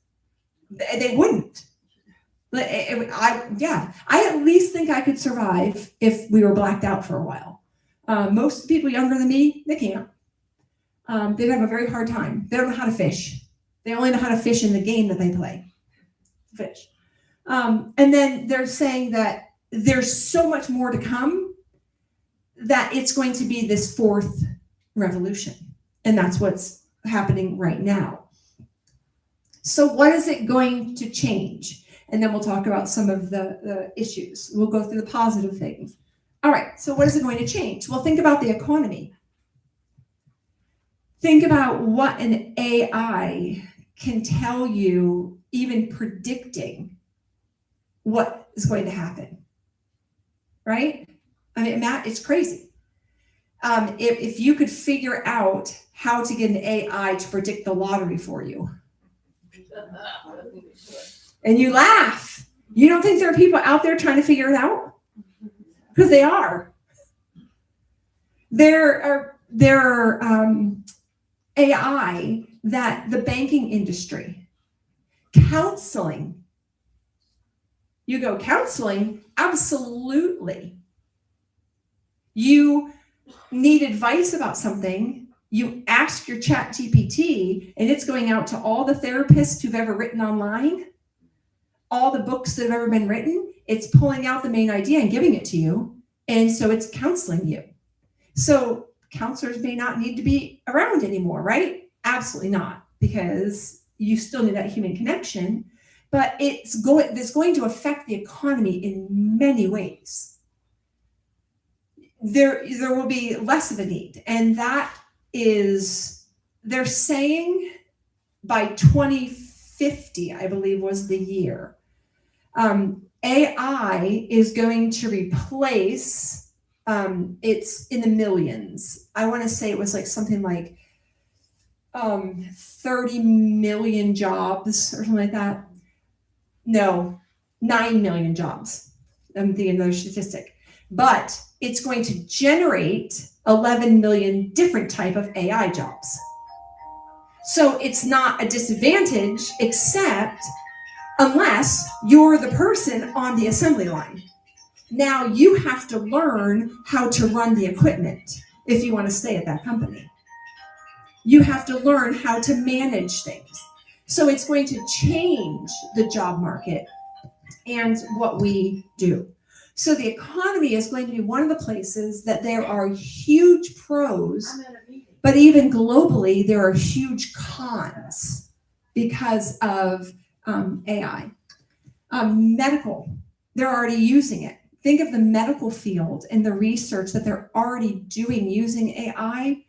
They wouldn't. I at least think I could survive if we were blacked out for a while. Most people younger than me, they can't. They'd have a very hard time. They don't know how to fish. They only know how to fish in the game that they play. Fish. And then they're saying that there's so much more to come, that it's going to be this 4th revolution. And that's what's happening right now. So what is it going to change? And then we'll talk about some of the issues. We'll go through the positive things. All right, so what is it going to change? Well, think about the economy. Think about what an AI can tell you, even predicting what is going to happen. Right? I mean, Matt, it's crazy. If you could figure out how to get an AI to predict the lottery for you, and you laugh, you don't think there are people out there trying to figure it out? Because they are. There are AI that the banking industry, counseling. You go, counseling? Absolutely. You need advice about something, you ask your ChatGPT, and it's going out to all the therapists who've ever written online, all the books that have ever been written. It's pulling out the main idea and giving it to you. And so it's counseling you. So counselors may not need to be around anymore, right? Absolutely not, because you still need that human connection. But it's going to affect the economy in many ways. There will be less of a need. And that is, they're saying by 2050, I believe was the year, AI is going to replace, it's in the millions. I want to say it was like something like 30 million jobs or something like that. No, 9 million jobs. I'm thinking another statistic. But it's going to generate 11 million different type of AI jobs. So it's not a disadvantage, except unless you're the person on the assembly line. Now you have to learn how to run the equipment if you want to stay at that company. You have to learn how to manage things. So it's going to change the job market and what we do. So the economy is going to be one of the places that there are huge pros, but even globally, there are huge cons because of AI. Medical, they're already using it. Think of the medical field and the research that they're already doing using AI,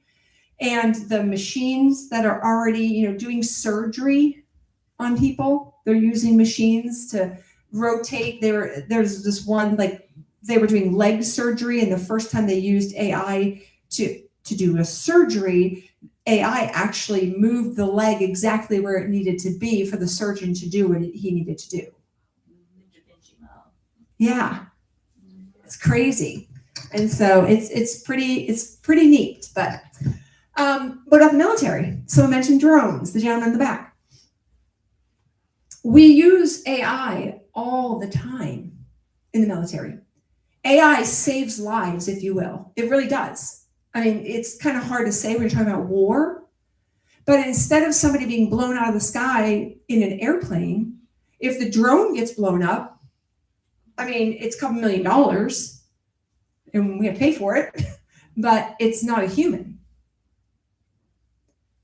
and the machines that are already, doing surgery on people. They're using machines to rotate. There's this one, like they were doing leg surgery, and the first time they used AI to do a surgery, AI actually moved the leg exactly where it needed to be for the surgeon to do what he needed to do. Yeah, it's crazy. And so it's pretty neat. But what about the military? So I mentioned drones, the gentleman in the back. We use AI all the time in the military. AI saves lives, if you will. It really does. I mean, it's kind of hard to say when you're talking about war, but instead of somebody being blown out of the sky in an airplane, if the drone gets blown up, I mean, it's a couple $1 million and we have to pay for it, but it's not a human.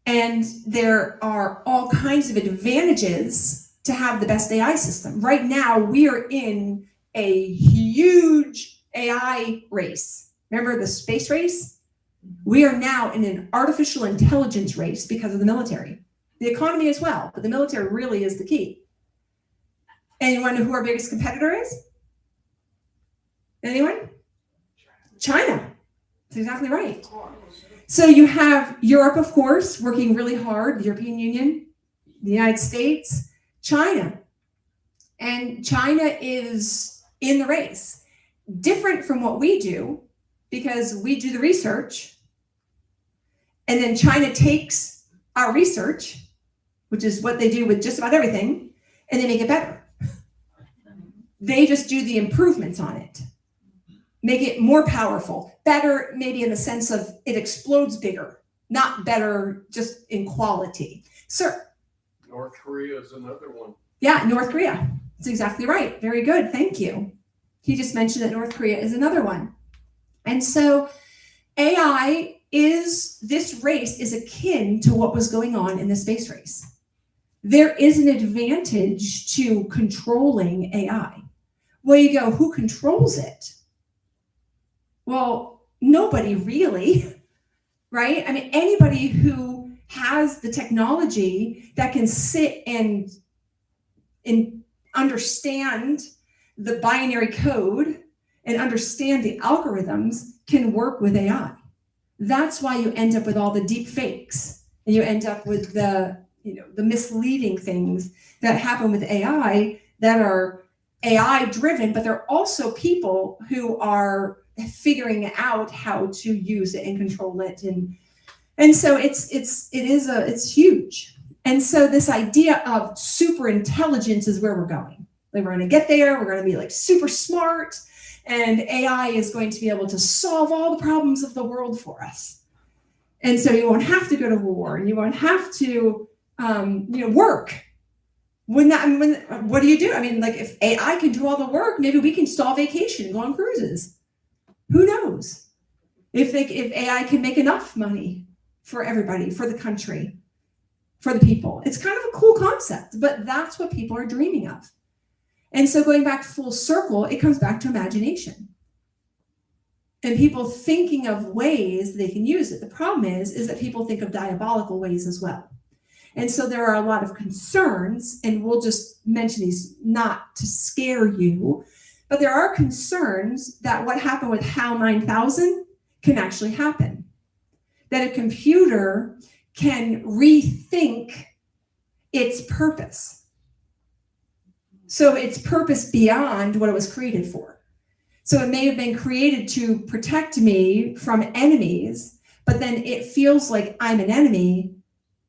And there are all kinds of advantages to have the best AI system. Right now, we are in a huge AI race. Remember the space race? We are now in an artificial intelligence race because of the military. The economy as well, but the military really is the key. Anyone know who our biggest competitor is? Anyone? China. That's exactly right. So you have Europe, of course, working really hard, the European Union, the United States, China. And China is in the race. Different from what we do, because we do the research, and then China takes our research, which is what they do with just about everything, and they make it better. They just do the improvements on it. Make it more powerful, better maybe in the sense of it explodes bigger, not better just in quality. Sir? North Korea is another one. Yeah, North Korea. That's exactly right. Very good. Thank you. He just mentioned that North Korea is another one. And so AI this race is akin to what was going on in the space race. There is an advantage to controlling AI. Well, you go, who controls it? Well, nobody really, right? I mean, anybody who has the technology that can sit and understand the binary code and understand the algorithms can work with AI. That's why you end up with all the deep fakes, and you end up with the misleading things that happen with AI that are AI driven, but they're also people who are figuring out how to use it and control it, and so it's huge. And so this idea of super intelligence is where we're going. Like we're going to get there. We're going to be like super smart, and AI is going to be able to solve all the problems of the world for us. And so you won't have to go to war, and you won't have to, work. What do you do? I mean, like if AI can do all the work, maybe we can stall vacation, go on cruises. Who knows? If AI can make enough money for everybody, for the country, for the people. It's kind of a cool concept, but that's what people are dreaming of. And so going back full circle, it comes back to imagination. And people thinking of ways they can use it. The problem is that people think of diabolical ways as well. And so there are a lot of concerns, and we'll just mention these not to scare you, but there are concerns that what happened with HAL 9000 can actually happen. That a computer can rethink its purpose. So its purpose beyond what it was created for. So it may have been created to protect me from enemies, but then it feels like I'm an enemy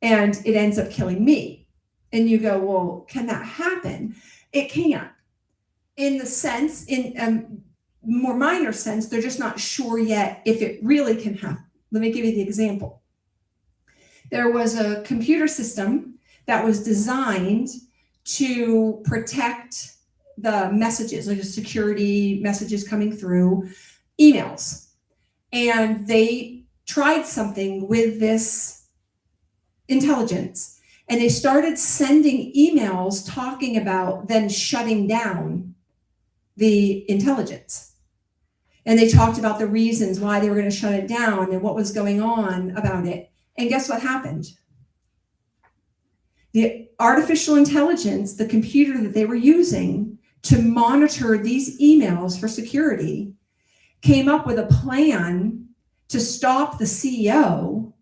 and it ends up killing me. And you go, well, can that happen? It can. In the sense, in a more minor sense, they're just not sure yet if it really can happen. Let me give you the example. There was a computer system that was designed to protect the messages, like the security messages coming through, emails. And they tried something with this intelligence, and they started sending emails talking about them shutting down the intelligence. And they talked about the reasons why they were going to shut it down and what was going on about it. And guess what happened? The artificial intelligence, the computer that they were using to monitor these emails for security, came up with a plan to stop the CEO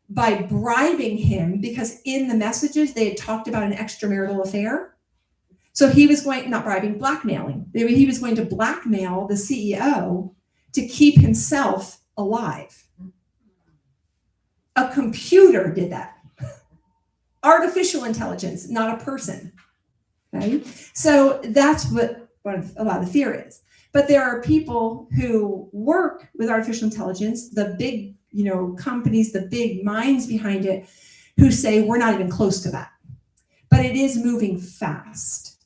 by bribing him, because in the messages they had talked about an extramarital affair. So he was blackmailing. He was going to blackmail the CEO to keep himself alive. A computer did that. Artificial intelligence, not a person. Okay? So that's what a lot of the fear is. But there are people who work with artificial intelligence, the big, companies, the big minds behind it, who say we're not even close to that. But it is moving fast.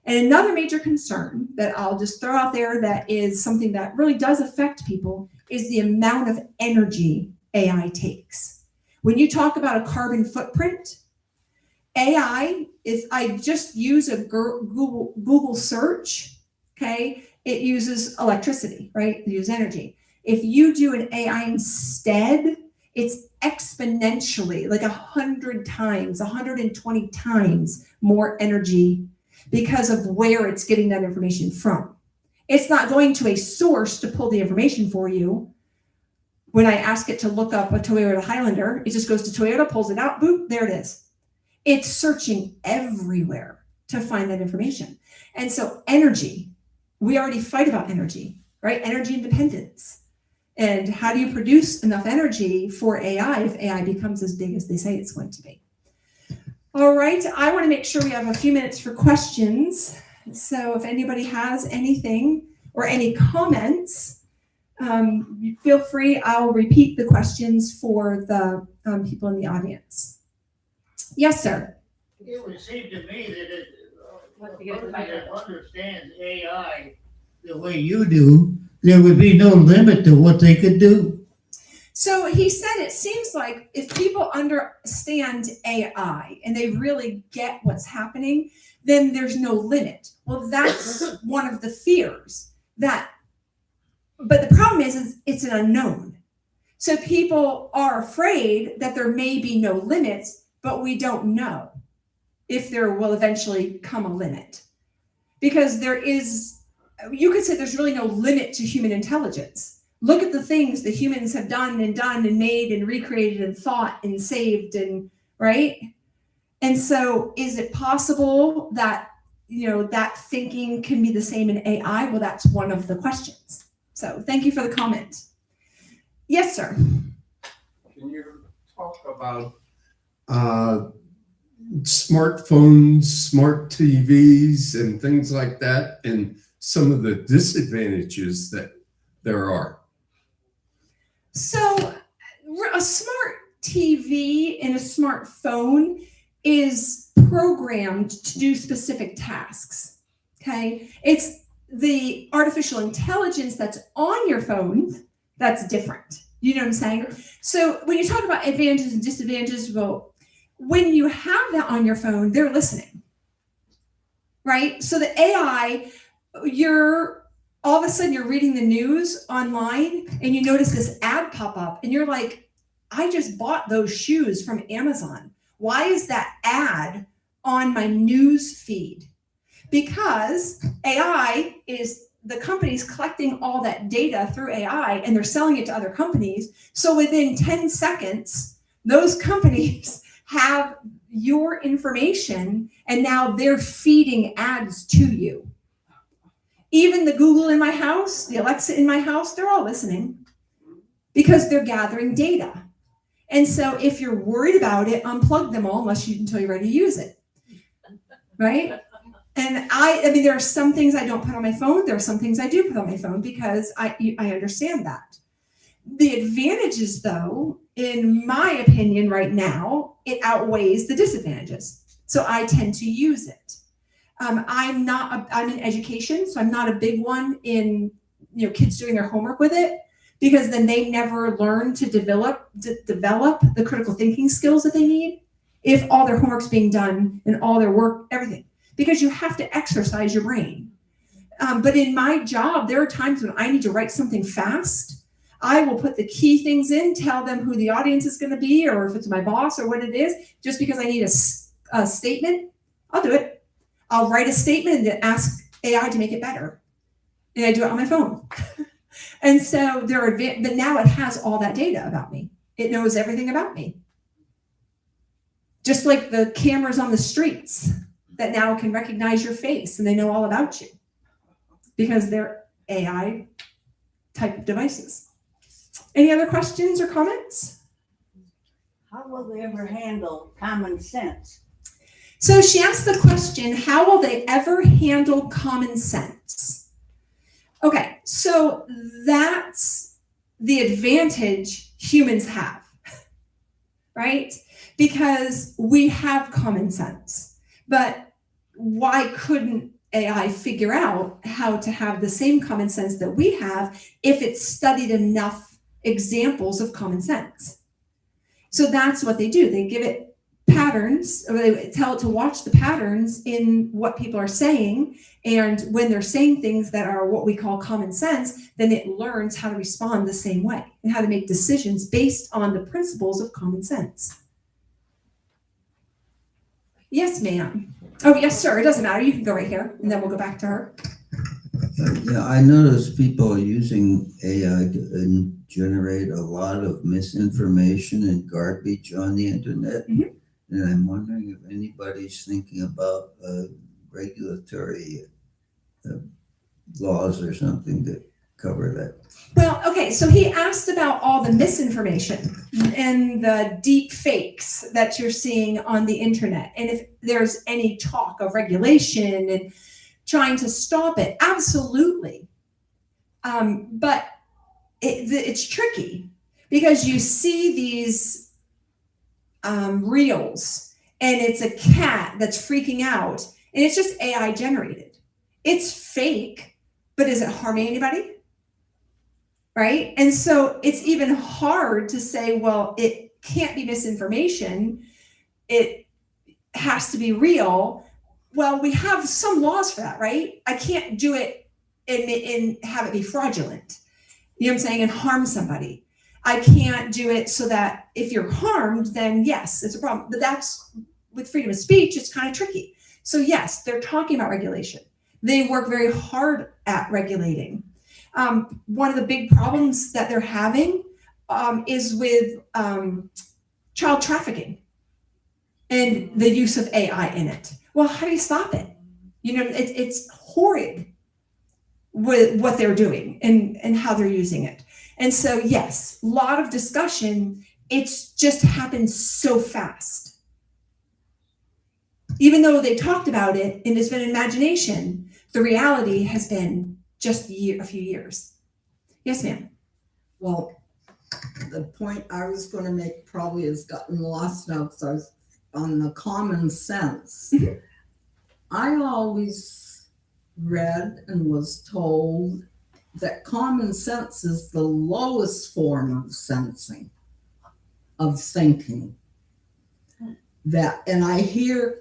And another major concern that I'll just throw out there that is something that really does affect people is the amount of energy AI takes. When you talk about a carbon footprint, AI is, I just use a Google search, okay? It uses electricity, right? It uses energy. If you do an AI instead, it's exponentially, like 100 times, 120 times more energy because of where it's getting that information from. It's not going to a source to pull the information for you. When I ask it to look up a Toyota Highlander, it just goes to Toyota, pulls it out, boop, there it is. It's searching everywhere to find that information. And so energy, we already fight about energy, right? Energy independence. And how do you produce enough energy for AI if AI becomes as big as they say it's going to be? All right, I want to make sure we have a few minutes for questions. So if anybody has anything or any comments, feel free. I'll repeat the questions for the people in the audience. Yes, sir. It would seem to me that a person that understands AI the way you do, there would be no limit to what they could do. So he said it seems like if people understand AI and they really get what's happening, then there's no limit. Well, that's one of the fears. But the problem is it's an unknown. So people are afraid that there may be no limits, but we don't know if there will eventually come a limit. Because you could say there's really no limit to human intelligence. Look at the things that humans have done and made and recreated and thought and saved and right. And so is it possible that, that thinking can be the same in AI? Well, that's one of the questions. So thank you for the comment. Yes, sir. Can you talk about smartphones, smart TVs, and things like that, and some of the disadvantages that there are? So a smart TV and a smartphone is programmed to do specific tasks. Okay. It's the artificial intelligence that's on your phone that's different. You know what I'm saying? So when you talk about advantages and disadvantages, well, when you have that on your phone, they're listening, right? So the AI, all of a sudden you're reading the news online and you notice this ad pop up and you're like, I just bought those shoes from Amazon. Why is that ad on my news feed? Because AI is the company's collecting all that data through AI and they're selling it to other companies. So within 10 seconds, those companies have your information and now they're feeding ads to you. Even the Google in my house, the Alexa in my house, they're all listening because they're gathering data. And so if you're worried about it, unplug them all until you're ready to use it, right? And I mean, there are some things I don't put on my phone. There are some things I do put on my phone because I understand that. The advantages, though, in my opinion right now, it outweighs the disadvantages. So I tend to use it. I'm in education, so I'm not a big one in kids doing their homework with it, because then they never learn to develop the critical thinking skills that they need if all their homework's being done and all their work, everything, because you have to exercise your brain. But in my job, there are times when I need to write something fast. I will put the key things in, tell them who the audience is going to be, or if it's my boss or what it is, just because I need a statement, I'll do it. I'll write a statement and then ask AI to make it better. And I do it on my phone. And so but now it has all that data about me. It knows everything about me. Just like the cameras on the streets that now can recognize your face and they know all about you because they're AI type devices. Any other questions or comments? How will they ever handle common sense? So she asked the question, how will they ever handle common sense? Okay, so that's the advantage humans have, right? Because we have common sense. But why couldn't AI figure out how to have the same common sense that we have if it studied enough examples of common sense? So that's what they do. They give it patterns, or they tell it to watch the patterns in what people are saying. And when they're saying things that are what we call common sense, then it learns how to respond the same way and how to make decisions based on the principles of common sense. Yes, ma'am. Oh, yes, sir. It doesn't matter. You can go right here, and then we'll go back to her. Yeah, I notice people are using AI to generate a lot of misinformation and garbage on the internet. Mm-hmm. And I'm wondering if anybody's thinking about regulatory laws or something that cover that. Well, okay, so he asked about all the misinformation and the deep fakes that you're seeing on the internet, and if there's any talk of regulation and trying to stop it. Absolutely. But it's tricky because you see these reels and it's a cat that's freaking out and it's just AI generated. It's fake, but is it harming anybody? Right? And so it's even hard to say, well, it can't be misinformation. It has to be real. Well, we have some laws for that, right? I can't do it and have it be fraudulent. You know what I'm saying? And harm somebody. I can't do it so that if you're harmed, then yes, it's a problem. But that's with freedom of speech, it's kind of tricky. So yes, they're talking about regulation. They work very hard at regulating. One of the big problems that they're having is with child trafficking and the use of AI in it. Well, how do you stop it? It's horrid with what they're doing and how they're using it. And so, yes, a lot of discussion. It's just happened so fast. Even though they talked about it and it's been imagination, the reality has been just a few years. Yes, ma'am. Well, the point I was going to make probably has gotten lost now because I was on the common sense. Mhm. I always read and was told that common sense is the lowest form of sensing, of thinking. That, and I hear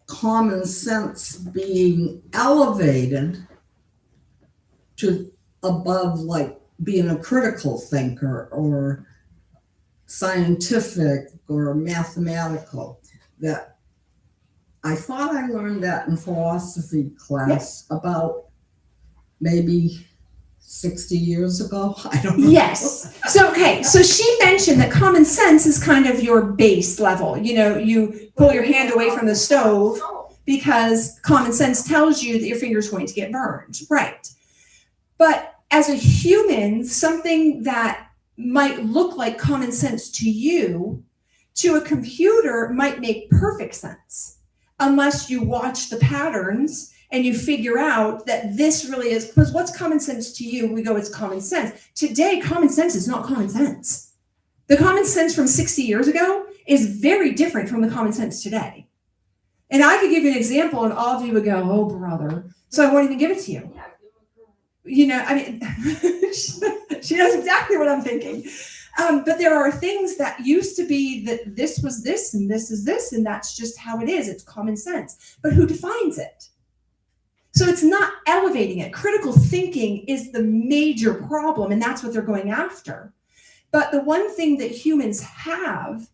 common sense being elevated to above, like being a critical thinker or scientific or mathematical. That I thought I learned that in philosophy class about maybe 60 years ago. I don't know. Yes. So, okay. So she mentioned that common sense is kind of your base level. You know, you pull your hand away from the stove because common sense tells you that your finger's going to get burned. Right. But as a human, something that might look like common sense to you, to a computer might make perfect sense, unless you watch the patterns and you figure out that this really is, because what's common sense to you? We go, it's common sense. Today, common sense is not common sense. The common sense from 60 years ago is very different from the common sense today. And I could give you an example and all of you would go, oh, brother. So I won't even give it to you. You know, I mean, she knows exactly what I'm thinking. But there are things that used to be that this was this and this is this, and that's just how it is. It's common sense. But who defines it? So it's not elevating it. Critical thinking is the major problem, and that's what they're going after. But the one thing that humans have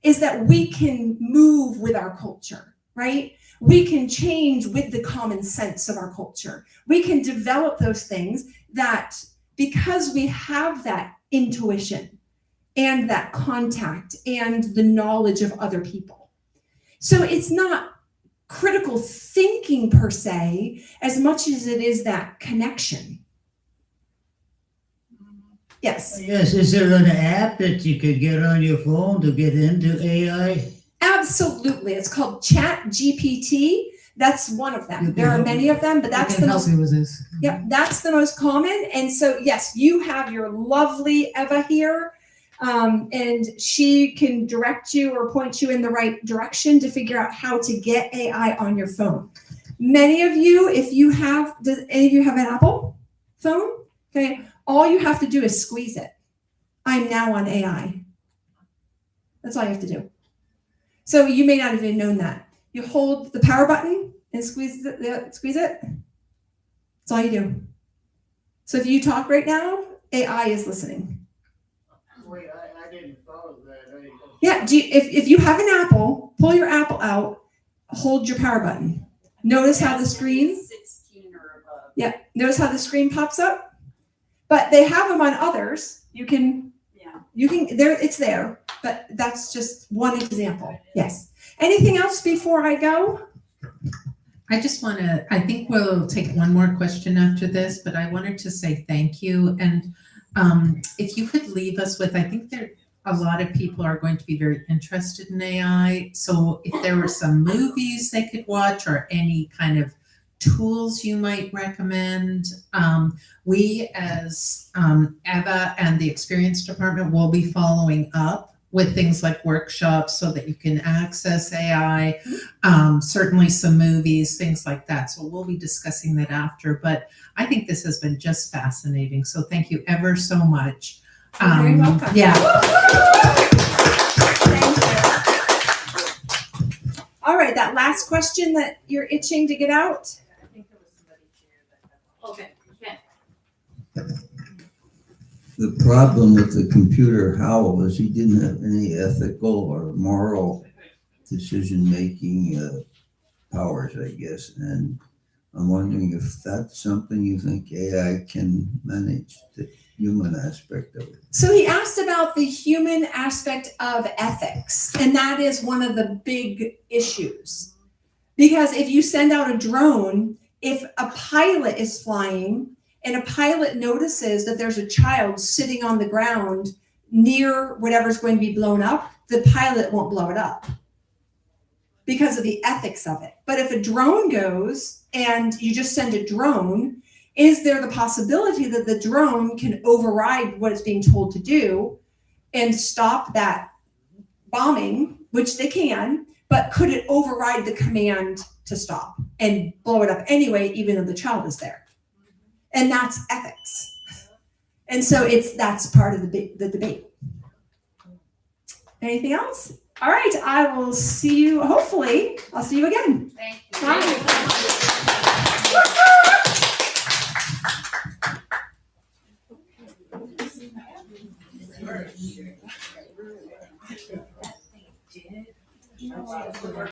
is that we can move with our culture, right? We can change with the common sense of our culture. We can develop those things that because we have that intuition and that contact and the knowledge of other people. So it's not critical thinking per se, as much as it is that connection. Yes. Yes, is there an app that you could get on your phone to get into AI? Absolutely. It's called ChatGPT. That's one of them. There are many of them, but that's the most. with this. Yep, that's the most common. And so, yes, you have your lovely Eva here, and she can direct you or point you in the right direction to figure out how to get AI on your phone. Many of you, if you have, does any of you have an Apple phone? Okay, all you have to do is squeeze it. I'm now on AI. That's all you have to do. So you may not have even known that. You hold the power button and squeeze it. That's all you do. So if you talk right now, AI is listening. Wait, I didn't follow that. Yeah, if you have an Apple, pull your Apple out, hold your power button. Notice how the screen, 16 or above. yeah, notice how the screen pops up. But they have them on others. You can there, it's there, but that's just one example. Yes. Anything else before I go? I just want to, I think we'll take one more question after this, but I wanted to say thank you. And if you could leave us with, I think there a lot of people are going to be very interested in AI. So if there were some movies they could watch or any kind of tools you might recommend, we as Eva and the Experience Department will be following up with things like workshops so that you can access AI, certainly some movies, things like that. So we'll be discussing that after, but I think this has been just fascinating. So thank you ever so much. You're very welcome. Yeah. Thank you. All right, that last question that you're itching to get out. I think there was somebody here that. Okay. The problem with the computer Howell was he didn't have any ethical or moral decision-making powers, I guess. And I'm wondering if that's something you think AI can manage, the human aspect of it. So he asked about the human aspect of ethics, and that is one of the big issues. Because if you send out a drone, if a pilot is flying and a pilot notices that there's a child sitting on the ground near whatever's going to be blown up, the pilot won't blow it up. because of the ethics of it. But if a drone goes and you just send a drone, is there the possibility that the drone can override what it's being told to do and stop that bombing, which they can, but could it override the command to stop and blow it up anyway, even though the child is there? And that's ethics. And so that's part of the debate. Anything else? All right, I will see you, hopefully, I'll see you again. Thank you. Bye.